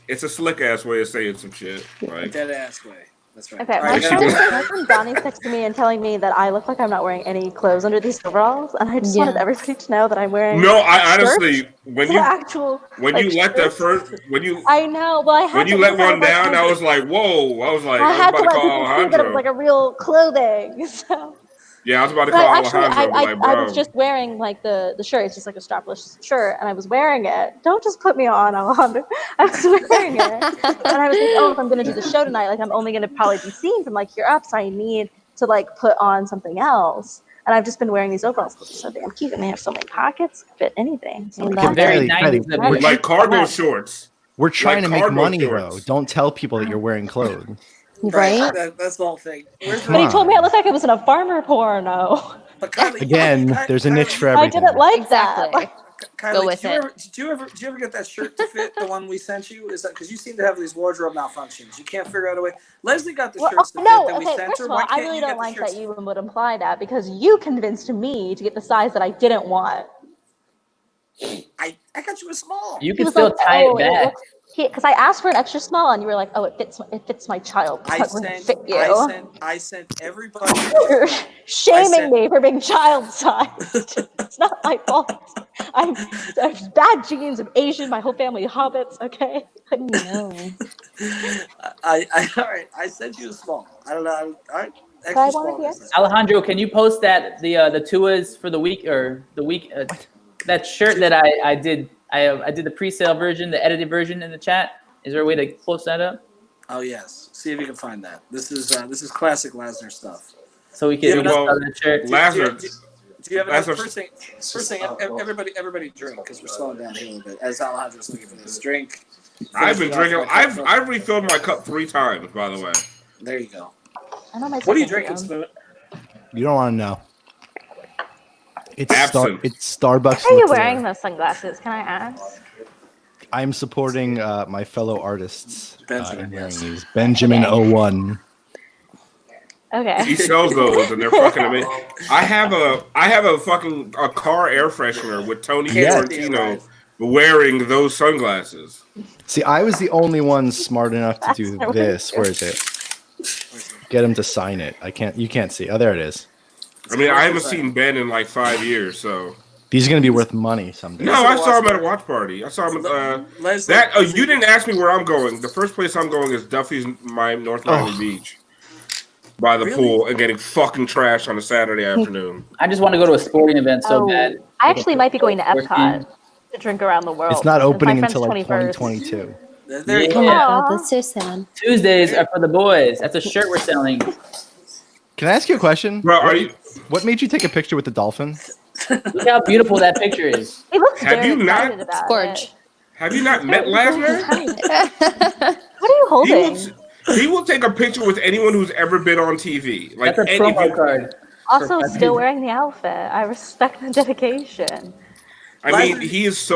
it's a slick ass way of saying some shit. Like dead ass way. That's right. Okay, All my right, friend Donnie's texting me and telling me that I look like I'm not wearing any clothes under these overalls, and I just wanted Yeah. everybody to know that I'm wearing. no, I honestly shirts, when the you actual. when like, you let the shirts. first when you I know, but I had when you to, let because one down, I was like, whoa! I was like, I I'm had about to to let call people see that it was Alejandro. like a real clothing. So Yeah, I was about to But call actually, Alejandro. I bro. was just wearing like the shirt. It's just like a strapless shirt, and I was wearing it. Don't just put me on, Alejandro. I was wearing it, and I was like, oh, if I'm gonna do the show tonight, like I'm only gonna probably be seen from like here up, so I need to like put on something else. And I've just been wearing these overalls because they're so damn cute, and they have so many pockets, fit anything. So Love Very it. nice. like cargo shorts. We're trying Like to make cargo money shorts. though. Don't tell people that you're wearing clothes. Right? That's the whole thing. Where's But he Come told me I on. looked like I was in a farmer porno. But Kylie, Again, there's a niche for I everything. didn't like Exactly. that. Like, Kylie, Go with did you ever get that shirt to fit? The one we sent you? Is that because you seem to have these wardrobe malfunctions? You can't figure out a way. Leslie got the shirts to fit no, that we okay, sent first her. of all, Why I can't really you don't get the like shirts? that you would imply that because you convinced me to get the size that I didn't want. I got you a small. You He can was still like, tie oh, it back. because I asked for an extra small, and you were like, oh, it fits my child. It's not going to fit you. I sent everybody. You're shaming sent- me for being child-sized. It's not my fault. I have bad genes. I'm Asian. My whole family hobbits. Okay. No. All right. I sent you a small. I don't know. All right. I Extra wanna small. hear. business. Alejandro, can you post that the Tuas for the week that shirt that I did I did the pre-sale version, the edited version in the chat. Is there a way to post that up Oh yes. See if you can find that. This is classic Lasner stuff. so we can Yeah, sell that shirt? Lazarus. Do you have enough? Lazarus- First thing, everybody drink because we're slowing down here a little bit. As Alejandro's looking for this drink. I've been Finish it drinking. off with- I've refilled my cup 3 times, by the way. There you go. I know my What are you second drinking, one. Spoon? You don't want to know. It's Absinthe. it's Starbucks. Why are you liqueur. wearing those sunglasses? Can I ask? I'm supporting my fellow artists. Benjamin, in wearing yes. these. Benjamin 01. He Okay. sells those, and they're fucking amazing. I have a fucking car air freshener with Tony Yes. Tarantino wearing those sunglasses. See, I was the only one smart enough to do That's this. Where is it? Get him to sign it. I can't. You can't see. Oh, there it is. I mean, I haven't seen Ben in like 5 years, so. These are gonna be worth money someday. No, I saw him at a watch party. I saw him. Leslie, You didn't ask me where I'm going. The first place I'm going is Duffy's North Miami Beach, by the Really? pool, and getting fucking trashed on a Saturday afternoon. I just want to go to a sporting event so bad. I actually might be going to Sports Epcot team. to drink around the world. It's not It's my opening friend's until like 21st. 2022. there you go. Yeah. Oh, that's so sad. Tuesdays are for the boys. That's a shirt we're selling. Can I ask you a question? Bro, are you? What made you take a picture with the dolphin? Look how beautiful that picture is. He looks Have very you not- excited about Gorge. it. Have you not met Lasner? What are you He holding? he will take a picture with anyone who's ever been on TV. Like That's a any- promo card. Also, for- still wearing the outfit. I respect the dedication. I mean, he is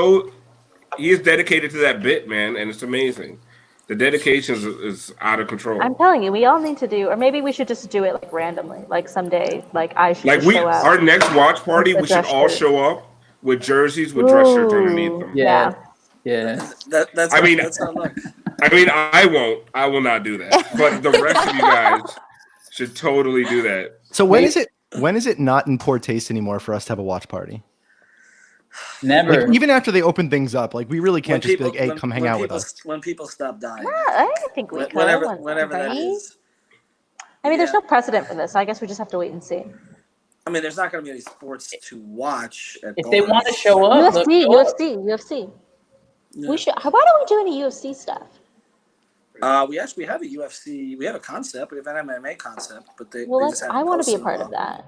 dedicated to that bit, man, and it's amazing. The dedication is out of control. I'm telling you, we all need to do, or maybe we should just do it like randomly. Like someday, like I should Like just show up. our next watch party, With we the should dress all shirt. show up with jerseys with dress shirts underneath them. Yeah. Yeah. That's I mean- that's not luck. I mean, I won't. I will not do that. But the rest of you guys should totally do that. So when is it not in poor taste anymore for us to have a watch party? Never. Like even after they open things up, like we really can't just be like, "Hey, come hang out with people, us." When people stop dying. Yeah, I think we could. Whenever that right? is. I mean, there's Yeah. no precedent for this. I guess we just have to wait and see. I mean, there's not going to be any sports to watch. If they want to show up, look, UFC, show up. UFC. Yeah. We should. Why don't we do any UFC stuff? We actually have a UFC. We have a concept. We have an MMA concept, but they. Well, they let's. just haven't I want to be a posted part them of all. that.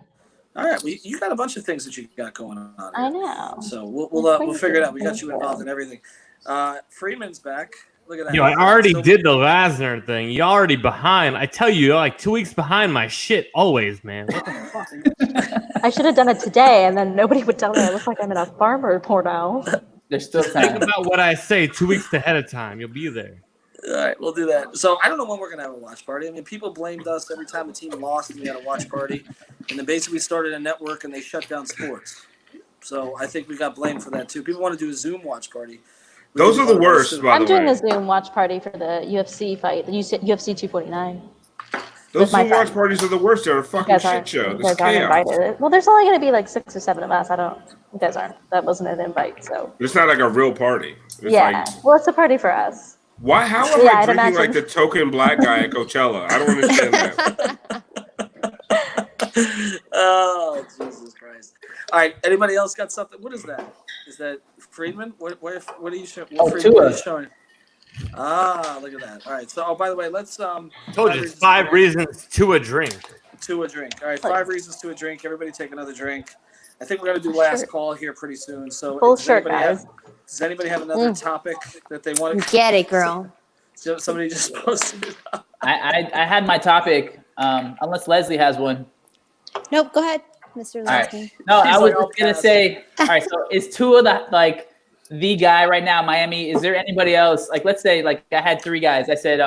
All right, you got a bunch of things that you got going on. Here. I know. So we'll figure it out. We got you involved in everything. Freeman's back. Look at that. Yo, I already So- did the Lasner thing. You're already behind. I tell you, you're like 2 weeks behind my shit always, man. What the fuck? I should have done it today, and then nobody would tell me I look like I'm in a farmer porno. There's still Think time. about what I say 2 weeks ahead of time. You'll be there. All right, we'll do that. So I don't know when we're gonna have a watch party. I mean, people blamed us every time a team lost and we had a watch party, and then basically we started a network and they shut down sports. So I think we got blamed for that too. People want to do a Zoom watch party. We Those can are do the one worst, Zoom. by I'm the doing way. a Zoom watch party for the UFC fight, the UFC 249. Those with my Zoom watch friends. parties are the worst. They're a You fucking guys shit aren't. show. You This is guys aren't chaos. invited. Well, there's only going to be like 6 or 7 of us. You guys aren't. That wasn't an invite. So It's not like a real party. It's yeah. like, Well, it's a party for us. why? How am Yeah, I I'd drinking like imagine. the token black guy at Coachella? I don't understand that. Oh, Jesus Christ! All right, anybody else got something? What is that? Is that Friedman? What are you showing? Oh, Friedman, what are you Tua. showing? Ah, look at that. All right. So, oh, by the way, let's Told you, it's reasons 5 reasons to a drink. to a drink. All right, 5 reasons to a drink. Everybody take another drink. I think we're gonna do last call here pretty soon. So, Full does shirt, anybody guys. does anybody have another topic that they want to Get it, girl. So somebody just posted it up. I had my topic. Unless Leslie has one. Nope, go ahead, Mr. All right. Lasky. No, She's I was like, I'll just gonna pass. say. All right. So is Tua the guy right now in Miami? Is there anybody else? Like, let's say I had 3 guys. I said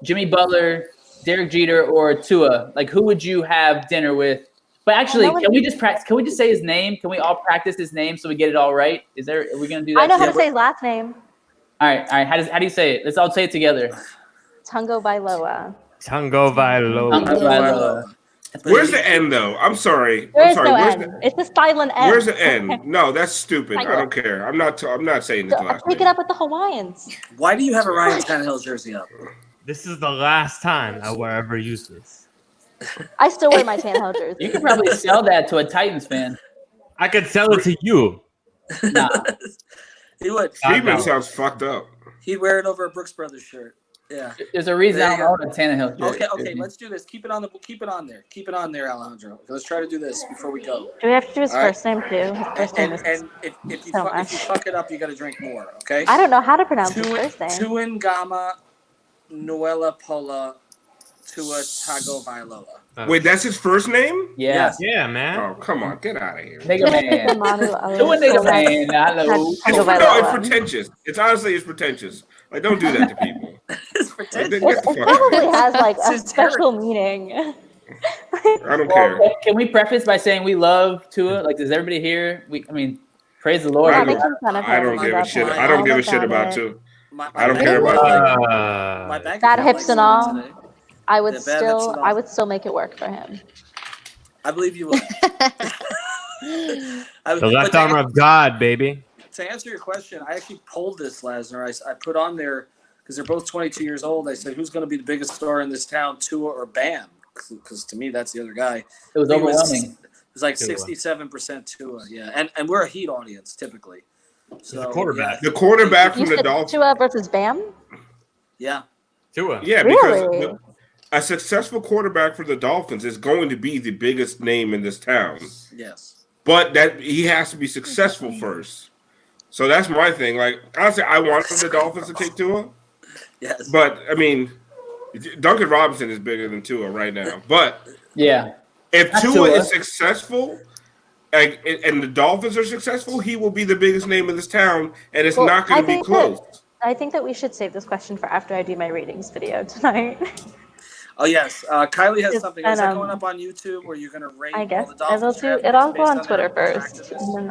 Jimmy Butler, Derek Jeter, or Tua. Like, who would you have dinner with? But actually, can we just practice? Can we just say his name? Can we all practice his name so we get it all right? Are we gonna do that? I know how to together? say his last name. All right. How do you say it? Let's all say it together. Tungo Bailoa. Tango Vailoa. Tungo Where's the N though? I'm sorry. There I'm is sorry. no Where's N. the It's a silent N. Where's the N? No, that's stupid. I Tyler. don't care. I'm not saying his last Take it name. up with the Hawaiians. Why do you have a Ryan Tannehill jersey up? This is the last time I will ever use this. I still wear my Tannehill jersey. You could probably sell that to a Titans fan. I could sell it to you. Nah. He would. Freeman sounds fucked up. He'd wear it over a Brooks Brothers shirt. Yeah. There's a reason There I you don't own a Tannehill jersey. Okay. Let's do this. Keep it on there. Keep it on there, Alejandro. Let's try to do this before we go. Do we have to do his All right. first name too? His first name is. And if you so if you fuck it up, you got to drink more. Okay. I don't know how to pronounce his first name. Tuin Gama Nuela Pola Tua Tago Vailoa. Wait, that's his first name? Yeah. Yeah, man. Oh, come on, get out of here. Nigga man. Do a nigga man. Hello. No, it's pretentious. It's pretentious. Like, don't do that to people. It's Like, pretentious. get the It fuck out of probably here. has like a It's special meaning. I don't care. Well, can we preface by saying we love Tua? Like, does everybody here? Praise the Lord. I Yeah, don't- making fun of I him. don't give a Love shit. him. I don't All give a shit about it. two. My I don't bank care account- about my bank Bad account hips likes and him all. today. I would Yeah, bad hips and all. I would still make it work for him. I believe you would. The left arm of God, baby. To answer your question, I actually polled this, Lasner. I put on there because they're both 22 years old. I said, "Who's going to be the biggest star in this town, Tua or Bam?" Because to me, that's the other guy. It was I think overwhelming. It was like Tua. 67% Tua. Yeah, and we're a Heat audience typically. So a quarterback. The quarterback You from the said Dolphins. Tua versus Bam? Yeah. Tua. Yeah, because Really? a successful quarterback for the Dolphins is going to be the biggest name in this town. Yes. But that he has to be successful first. So that's my thing. Like, honestly, I wanted the Dolphins to take Tua. Yes. But, I mean, Duncan Robinson is bigger than Tua right now. But Yeah. if Not Tua Tua. is successful and the Dolphins are successful, he will be the biggest name in this town, and it's Well, not going I to be think close. I think that we should save this question for after I do my ratings video tonight. Oh yes. Kylie has It's something. been, Is that going up on YouTube where you're going to rate I guess all the I will Dolphins? do. draft It'll picks go on based Twitter their first. practices? And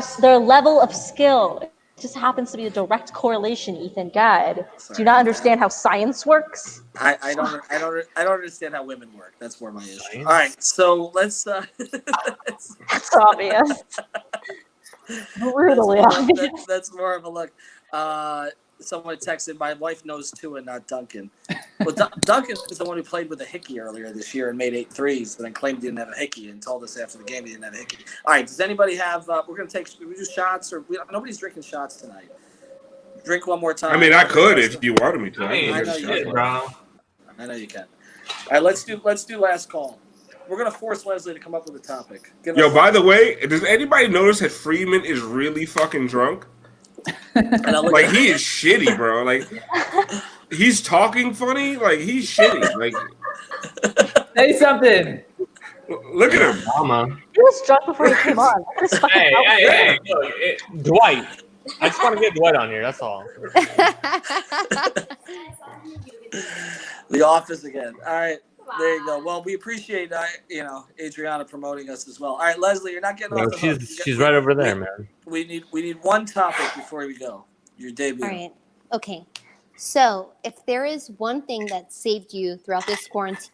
then their level of skill. It just happens to be a direct correlation. Ethan, God, do Sorry. you not understand how science works? I don't understand how women work. That's more my issue. All right, so let's. It's obvious. Brutally obvious. That's more of a look. Someone texted, "My wife knows Tua, not Duncan." Well, Duncan is the one who played with a hickey earlier this year and made 8 threes, but then claimed he didn't have a hickey and told us after the game he didn't have a hickey. All right, does anybody have? We're gonna take. We do shots, or nobody's drinking shots tonight. Drink one more time. I mean, I could if you wanted me to. I mean, I know you shit, can. bro. I know you can. All right, let's do last call. We're gonna force Leslie to come up with a topic. Give Yo, us- by the way, does anybody notice that Freeman is really fucking drunk? and I'll look Like, at- he is shitty, bro. Like, he's talking funny. Like, he's shitty. Like, Say something. look at him. Mama. He was drunk before he came on. Look at his fucking Hey, outfit. hey, look, Dwight. I just want to get Dwight on here. That's all. The Office again. All right, there you go. Well, we appreciate Adriana promoting us as well. All right, Leslie, you're not getting No, off the hook. she's right over there, man. We need one topic before we go. Your debut. All right. Okay. So, if there is one thing that saved you throughout this quarantine,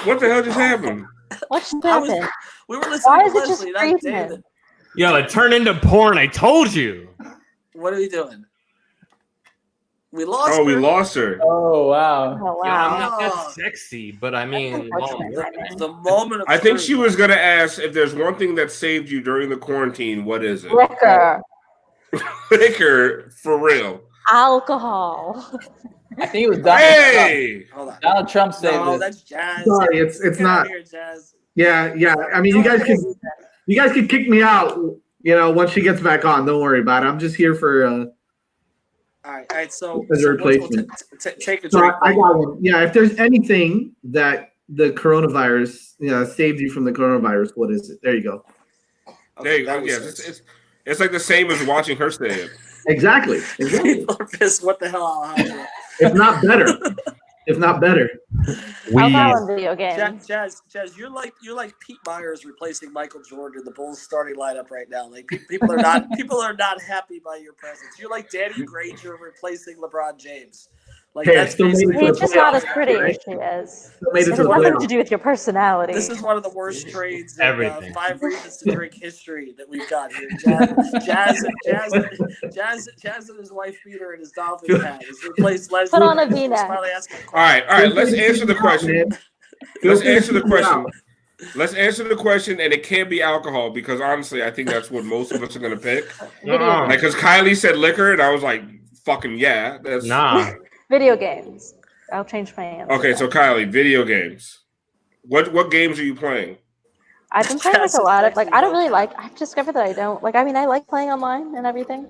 What the hell just happened? What just I was- happened? We were Why listening is to it just Leslie, not Friedman? David. Yo, it turned into porn. I told you. What are we doing? We lost. Oh, we her. lost her. Oh wow. Oh Yeah, I'm wow. not that Oh. sexy, but I mean, unfortunate, well, Simon. The moment of I think truth. she was gonna ask if there's one thing that saved you during the quarantine. What is it? Liquor, Liquor, for real. alcohol. I think it was Donald Trump. Hey, Hold on. Donald Trump saved No, it. that's Jazz. Sorry, it's Get out not. of here, Jazz. Yeah. I mean, you guys could kick me out. Once she gets back on, don't worry about it. I'm just here for All right. So, As a replacement. take a So drink. I got one. Yeah, if there's anything that the coronavirus, saved you from the coronavirus, what is it? There you go. there you go. that was Yeah, it's like the same as watching her say it. Exactly. People are pissed. What the hell? If not better. If not better. Alcohol and video games. Jazz, you're like Pete Myers replacing Michael Jordan in the Bulls starting lineup right now. Like people are not happy by your presence. You're like Danny Granger replacing LeBron James. Like Hey, that's still made basically it He's to just the not as playoffs, pretty right? as she is. Still made it It to has the nothing to playoffs. do with your personality. this is one of the worst trades in Everything. 5 reasons to drink history that we've got here. Jazz and his wife Peter and his Dolphins hat. He's replaced Leslie. Put on a He's V-neck. finally asking a All right. question. Let's answer the question. Feel Let's free to answer the kick me question. out. Let's answer the question, and it can't be alcohol because honestly, I think that's what most of us are gonna pick. Video, Nah. Like, because Kylie said liquor, and I was like, "Fucking yeah." That's Nah. video games. I'll change my answer. okay. So Kylie, video games. What games are you playing? I've been playing like a lot of I don't really like. I've discovered that I don't like. I mean, I like playing online and everything,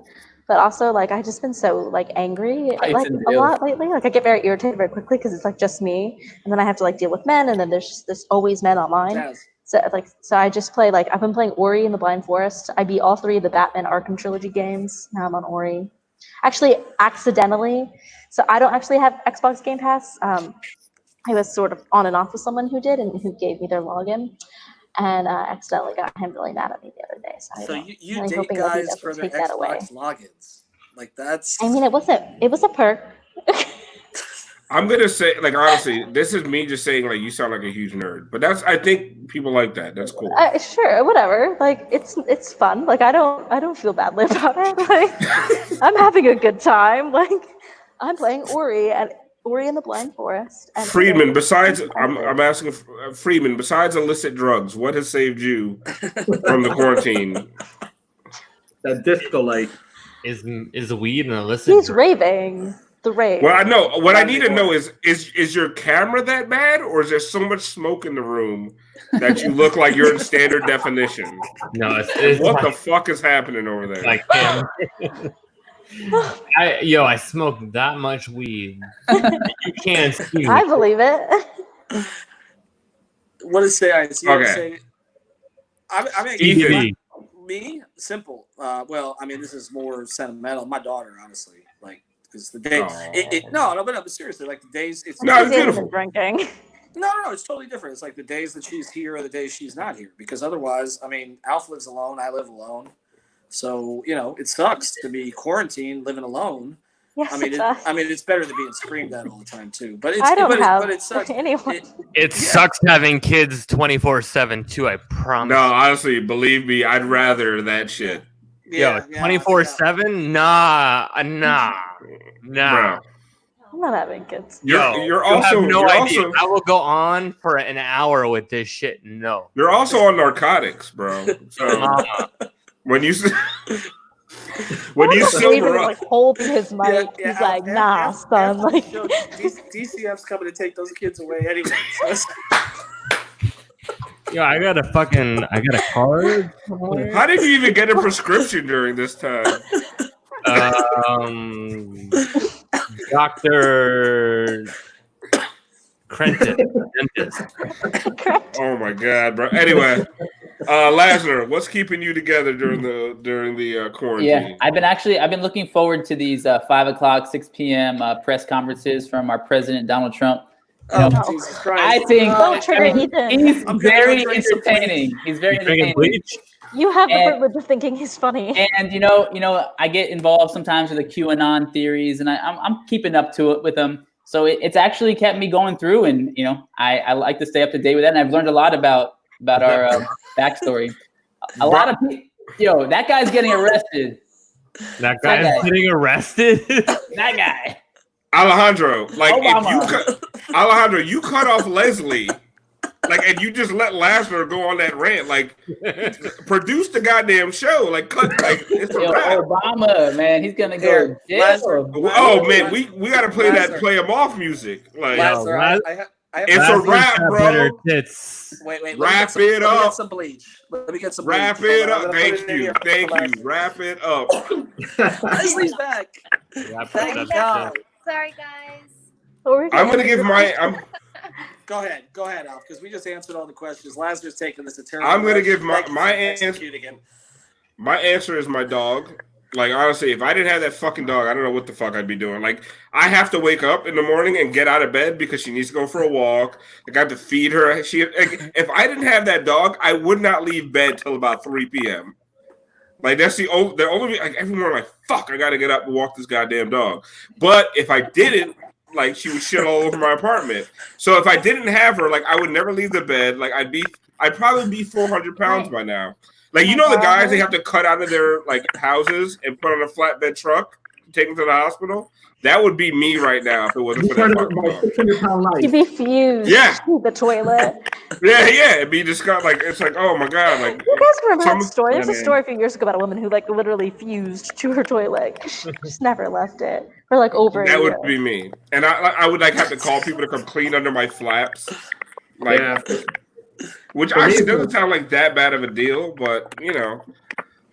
but also like I've just been so angry Fights and a deals. lot lately. Like I get very irritated very quickly because it's just me, and then I have to deal with men, and then there's always men online. Jazz. So I just play I've been playing Ori and the Blind Forest. I beat all 3 of the Batman Arkham trilogy games. Now I'm on Ori. Actually, accidentally. So I don't actually have Xbox Game Pass. I was sort of on and off with someone who did and who gave me their login, and accidentally got him really mad at me the other day. So I'm you really date hoping that he guys doesn't for their take that away. Xbox logins. Like that's. I mean, it was a perk. I'm gonna say, honestly, this is me just saying, you sound like a huge nerd. But I think people like that. That's cool. Sure, whatever. It's fun. I don't feel badly about it. I'm having a good time. I'm playing Ori and the Blind Forest. And Friedman, besides, I'm asking Friedman, besides illicit drugs, what has saved you from the quarantine? That disco light. Is weed an illicit? He's raving. The rave. Well, I know. What I need to know is your camera that bad, or is there so much smoke in the room that you look like you're in standard definition? No, it's What the fuck is happening over there? I smoked that much weed. You can't see. I believe it. What is say? Okay. I mean, Ethan. me simple. Well, I mean, this is more sentimental. My daughter, honestly, because the day. But seriously, the days. It's No, it's beautiful. Drinking. No, it's totally different. It's the days that she's here or the days she's not here. Because otherwise, I mean, Alf lives alone. I live alone. So it sucks to be quarantined, living alone. Yes, I mean, it's better than being screamed at all the time too. But it sucks. Anyone. It sucks having kids 24/7 too. I promise. No, honestly, believe me, I'd rather that shit. Yo, 24/7? Nah. Bro. I'm not having kids. You're also have no you're idea. also I will go on for an hour with this shit. No. you're also on narcotics, bro. So when you sober up, holding his mic, he's nah, son. DCF's coming to take those kids away anyway. So Yo, I got a card. somewhere. how did you even get a prescription during this time? Dr. Crenton, dentist. Oh my god, bro. Anyway, Laszlo, what's keeping you together during the quarantine? Yeah, I've been looking forward to these 5 o'clock, 6 p.m. Press conferences from our president Donald Trump. Jesus Christ! I think Don't trigger Ethan. he's I'm gonna very go drink some entertaining. He's very Drinking entertaining. bleach? You have the And- privilege of thinking he's funny. And I get involved sometimes with the QAnon theories, and I'm keeping up to it with them. So it's actually kept me going through, and I like to stay up to date with that. And I've learned a lot about our backstory. A lot of people, that guy's getting arrested. That guy's getting arrested? That guy. Alejandro, like Obama. Alejandro, you cut off Leslie, like, and you just let Lasner go on that rant. Like, produce the goddamn show. Like, cut. Like, it's a Yo, wrap. Obama, man, he's gonna go Here, to jail. Oh man, we got to play that play him off music. Like, Lazar, I have it's a wrap, bro. Wait. Wrap it Let me get up. some bleach. Let me get some Wrap bleach. it Hold on, up. I'm gonna put Thank it in you. here for Thank Lazar. you. Wrap it up. Leslie's back. Thank God. Sorry, guys. I'm gonna give my. Go ahead, Alf, because we just answered all the questions. Lazarus taking this a terrible. I'm gonna give my direction. Thank you for answer. executing him. My answer is my dog. Like, honestly, if I didn't have that fucking dog, I don't know what the fuck I'd be doing. Like, I have to wake up in the morning and get out of bed because she needs to go for a walk. Like, I have to feed her. Like, if I didn't have that dog, I would not leave bed till about 3 p.m. Like, that's the only like, every morning, like, fuck, I gotta get up and walk this goddamn dog. But if I didn't, like, she would shit all over my apartment. So if I didn't have her, like, I would never leave the bed. Like, I'd probably be 400 pounds by now. Like, you know the guys they have to cut out of their, like, houses and put on a flatbed truck to take them to the hospital? That would be me right now if it wasn't for that fucking dog. 600-pound life. You'd be fused Yeah. to the toilet. Yeah. It'd be just like, it's like, oh my God. Like, You guys remember that story? Yeah, There's a man. story a few years ago about a woman who like literally fused to her toilet. She just never left it for like over a that year. would be me. And I would, like, have to call people to come clean under my flaps. Like, which actually doesn't sound like that bad of a deal, but, you know,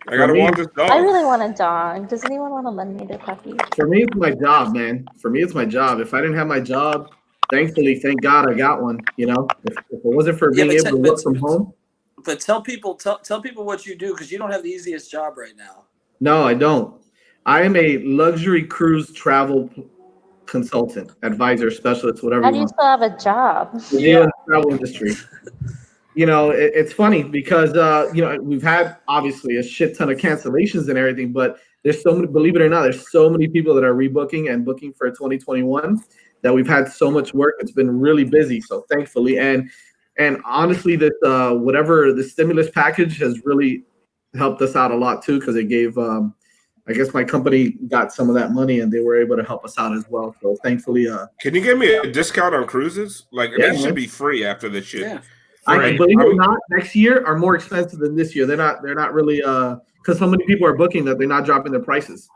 I gotta walk this dog. I really want a dog. Does anyone want to lend me their puppy? For me, it's my job, man. For me, it's my job. If I didn't have my job, thank God I got one. You know, if it wasn't for being able to work from home. But tell people what you do, because you don't have the easiest job right now. No, I don't. I am a luxury cruise travel consultant, advisor, specialist, whatever How you do you want. still have a job? In the travel industry. You know, it's funny because you know, we've had obviously a shit ton of cancellations and everything, but there's so many, believe it or not, there's so many people that are rebooking and booking for 2021 that we've had so much work. It's been really busy. So thankfully, and honestly, this whatever the stimulus package has really helped us out a lot too, because it gave I guess my company got some of that money and they were able to help us out as well. So thankfully, can you give me a discount on cruises? Like, Yeah, they should man. be free after this shit. Yeah. I believe it or not, next year are more expensive than this year. They're not really because so many people are booking that they're not dropping their prices.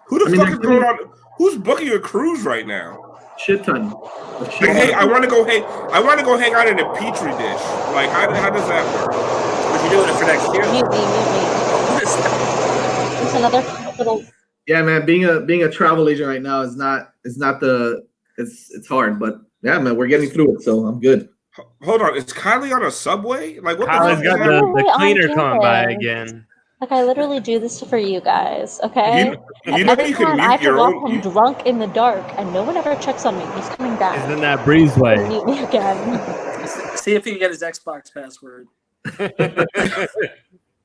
Who the fuck is going on? Who's booking a cruise right now? Shit ton. Like, hey, I want to go hang out in a petri dish. Like, how does that work? What you doing it for next year? Mute me. It's another little. Yeah, man, being a travel agent right now is not it's hard, but yeah, man, we're getting through it, so I'm good. Hold on, is Kylie on a subway? Like, what Kylie's the got fuck? the cleaner on coming by campus. again. Like I literally do this for you guys, okay? You know Every you can time I mute have to your walk own. home drunk in the dark, and no one ever checks on me. He's coming back. Isn't that breezeway? Mute me again. See if he can get his Xbox password.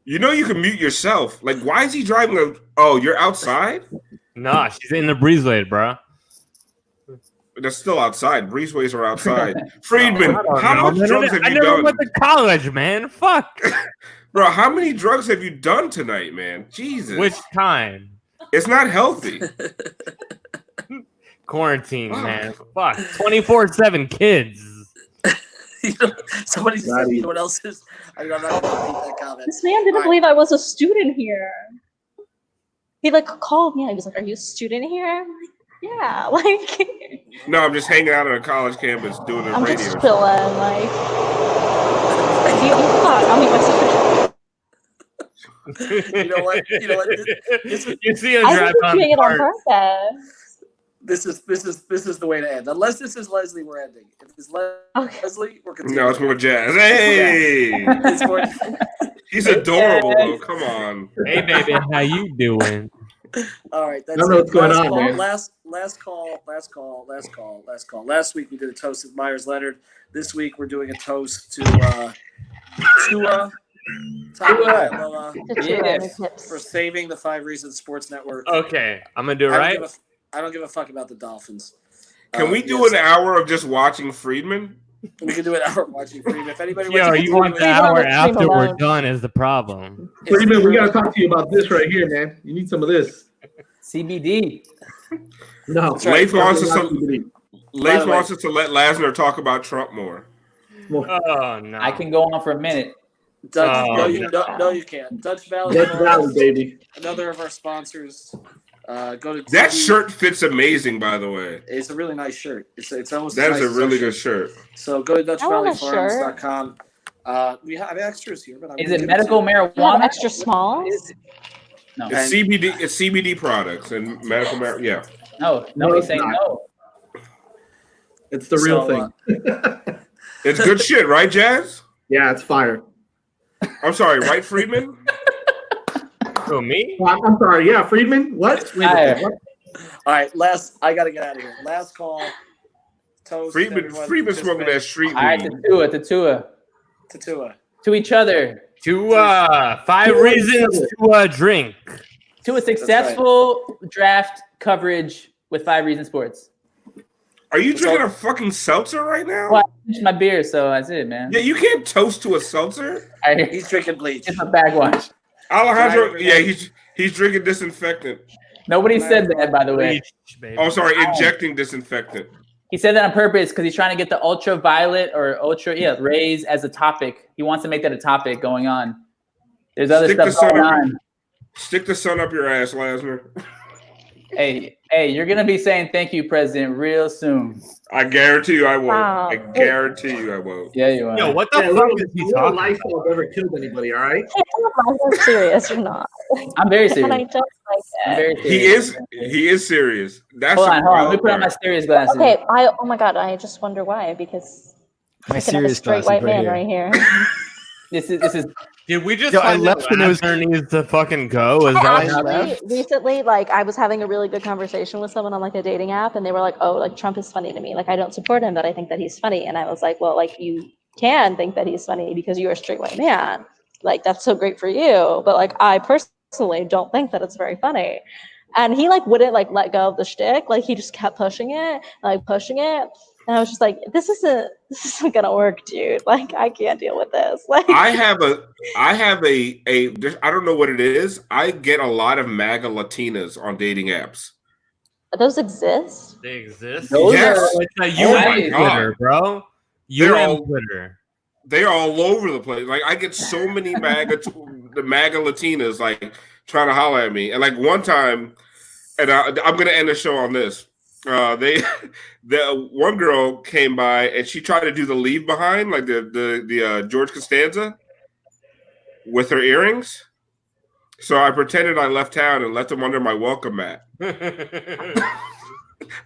You know you can mute yourself. Like, why is he driving oh, you're outside? Nah, she's in the breezeway, bro. They're still outside. Breezeways are outside. Friedman, I how don't know, much man. drugs have I you never done? went to college, man. Fuck. Bro, how many drugs have you done tonight, man? Jesus. Which kind? It's not healthy. Quarantine, man. Fuck. 24/7 kids. You know, somebody said, you know what else is? I'm not going to repeat that comment. This man didn't believe I was a student here. He like called me. He was like, "Are you a student here?" I'm like, "Yeah." Like, No, I'm just hanging out on a college campus doing a I'm radio just show. chilling. Like, I'll meet myself. You know what? You see him I drive wasn't on doing the it on park. purpose. This is the way to end. Unless this is Leslie, we're ending. If it's Leslie, we're continuing. No, it's more jazz. Hey! It's more. He's adorable, though. Come on. Hey, baby, how you doing? All right, that's I don't know it. what's going Last on, call, man. Last call. Last week we did a toast to Myers Leonard. This week we're doing a toast to Tua for saving the 5 Reasons Sports Network. Okay, I'm gonna do it right. I don't give a fuck about the Dolphins. Can we do an hour of just watching Friedman? We can do an hour watching Friedman. If anybody Yo, wants to you want the Leave it on hour the stream after we're alone. done is the problem. Freeman, we gotta talk to you about this right here, man. You need some of this. CBD. No, Leif wants us CBD. wants us to let Lasner talk about Trump more. Oh no. I can go on for a minute. Dutch, Oh, no, you can't. Dutch Valley, Dutch Farms, Valley, baby. another of our sponsors. Go to That TV. shirt fits amazing, by the way. It's a really nice shirt. It's almost That as is nice a really as our good shirt. So go to I want a DutchValleyFarms.com. We have extras here, but I'm Is gonna it give medical You have marijuana? extra smalls? No, It's CBD. It's CBD products and medical marijuana. Yeah. no, No, nobody's it's saying not. no. It's the real So, thing. It's good shit, right, Jazz? Yeah, it's fire. I'm sorry, right, Friedman? Who, me? I'm sorry. Yeah, Friedman. What? Wait a Fire. second, what? All right, I gotta get out of here. Last call. Toast. Friedman smoking that street All right, weed. Tatua. To each other. To 5 reasons to drink. To a successful draft coverage with 5 Reasons Sports. Are you drinking a fucking seltzer right now? Well, I finished my beer, so that's it, man. Yeah, you can't toast to a seltzer. He's drinking bleach. It's my backwash. Alejandro, yeah, he's drinking disinfectant. Nobody said that, by the way. Oh, sorry, injecting disinfectant. He said that on purpose because he's trying to get the ultraviolet or rays as a topic. He wants to make that a topic going on. There's other stuff going on. Stick the sun up your ass, Lasner. Hey, you're gonna be saying thank you, President, real soon. I guarantee you I won't. Wow. I guarantee you I won't. Yeah, you are. Yo, what the Yeah, fuck look, is he no talking lifestyle about? ever killed anybody. All right. I'm serious or not. I'm very serious. And I don't like I'm it. very serious. He is serious. That's Hold on. Let me wild put on my part. serious glasses. Okay, oh my god, I just wonder why, because My I can have a serious straight glasses white man here. right here. This is Did we just Yo, I find left that and it was- Lasner needs to fucking go? Is I that actually left? recently, like, I was having a really good conversation with someone on like a dating app, and they were like, "Oh, like Trump is funny to me. Like, I don't support him, but I think that he's funny." And I was like, "Well, like you can think that he's funny because you're a straight white man. Like, that's so great for you. But like, I personally don't think that it's very funny." And he like wouldn't like let go of the shtick. Like he just kept pushing it. And I was just like, this isn't gonna work, dude. Like, I can't deal with this. Like, I have a I don't know what it is. I get a lot of MAGA Latinas on dating apps. those exist. They exist? Those Yes. Oh, it's a Oh my UN God. Twitter, bro. They're UN all- Twitter. They're all over the place. Like I get so many the MAGA Latinas like trying to holler at me. And like one time, and I'm gonna end the show on this. The one girl came by and she tried to do the leave behind, like the George Costanza with her earrings. So I pretended I left town and left them under my welcome mat. I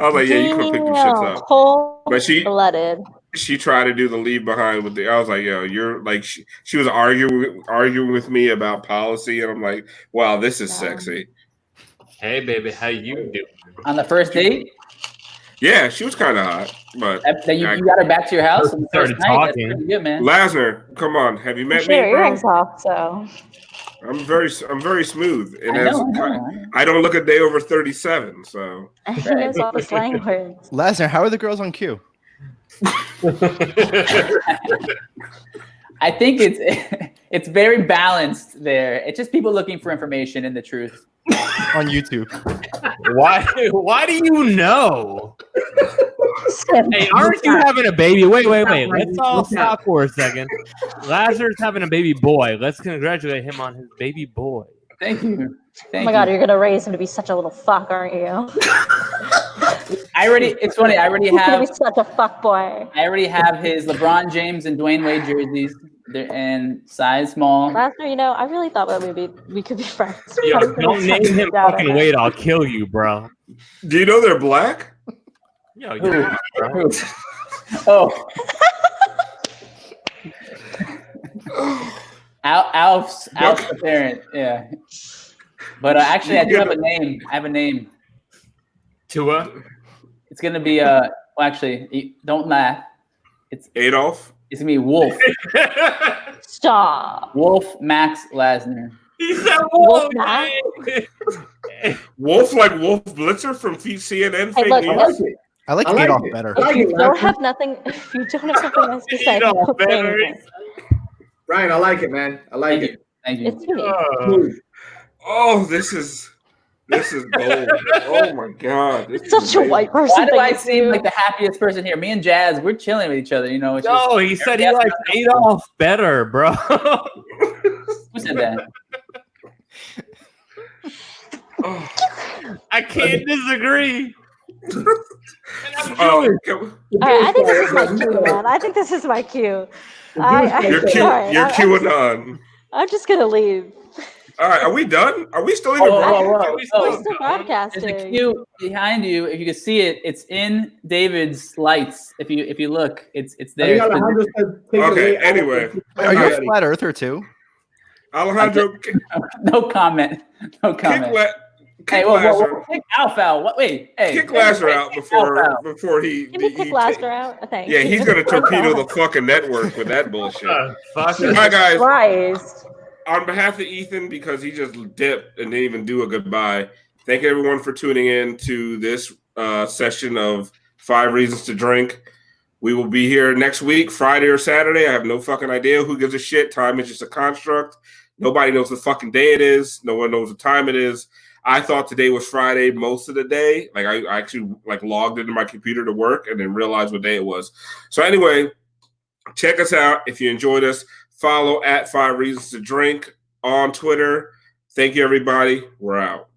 was like, yeah, you could pick them shits up. But Cold-blooded. she tried to do the leave behind with the. I was like, yo, you're like she was arguing with me about policy, and I'm like, wow, this is sexy. Hey, baby, how you doing? on the first date. Yeah, she was kind of hot, but That you got her back to your house on the first Started night. That's talking. pretty good, man. Lasner, come on, have you met Shit, your me, bro? earrings off, so. I'm very smooth, and I know. I don't look a day over 37. So He knows all the slang words. Lasner, how are the girls on Q? I think it's very balanced there. It's just people looking for information and the truth. On YouTube. Why do you know? Hey, aren't you having a baby? Wait. Let's all stop for a second. Lazarus having a baby boy. Let's congratulate him on his baby boy. Thank you. Oh my god, you're gonna raise him to be such a little fuck, aren't you? It's funny. I already He's gonna be have such a fuck boy. his LeBron James and Dwayne Wade jerseys. They're in size small. Lasner, I really thought that we could be friends. Yo, I'm gonna don't name suck him it down fucking right Wade. I'll kill you, bro. do you know they're black? Yo, Who? you're bro. Oh. Alf's the parent, yeah. But actually, I do have a name. I have a name. Tua. It's gonna be well, actually, don't laugh. Adolf. It's gonna be Wolf. now. Stop. Wolf Max Lasner. He said Wolf Wolf. Max? Wolf like Wolf Blitzer from CNN Hey, fake look, news. I like I like Adolf it. better. I like If it, you don't Lasner. have nothing, if you don't have something nice to say, Adolf don't say better. anything. Ryan, I like it, man. I like Thank it. you. Thank you. It's me. Oh, this is This is gold. Oh my god. This It's such a white person. Why do thing I to seem do. like the happiest person here? Me and Jazz, we're chilling with each other. You know, it's just, No, he said he likes Adolf better, bro. who said that? I can't disagree. And I'm Oh, Jewish. All right, I think this is my cue, man. I think this is my cue. you're cute. All right, You're I'm QAnon. I'm just gonna leave. All right, are we done? Are we still even? Whoa. We're Oh, still there's a broadcasting. cue behind you. If you can see it, it's in David's lights. If you look, it's I there. think Alejandro said, take it Okay, away. anyway. Are you a flat earther too? Alejandro, No comment. No comment. kick Whoa, Lazar. kick Alfal. What? Wait, hey. Kick Lazar out kick Alfal. before he. Can we kick Blaster out? Oh, thanks. Yeah, he's gonna torpedo the fucking network with that bullshit. Fuck. All right, guys. Christ. On behalf of Ethan, because he just dipped and didn't even do a goodbye, thank everyone for tuning in to this session of 5 Reasons to Drink. We will be here next week, Friday or Saturday. I have no fucking idea. Who gives a shit? Time is just a construct. Nobody knows the fucking day it is. No one knows the time it is. I thought today was Friday most of the day. Like I actually logged into my computer to work and then realized what day it was. So anyway, check us out. If you enjoyed us, follow at 5 Reasons to Drink on Twitter. Thank you, everybody. We're out.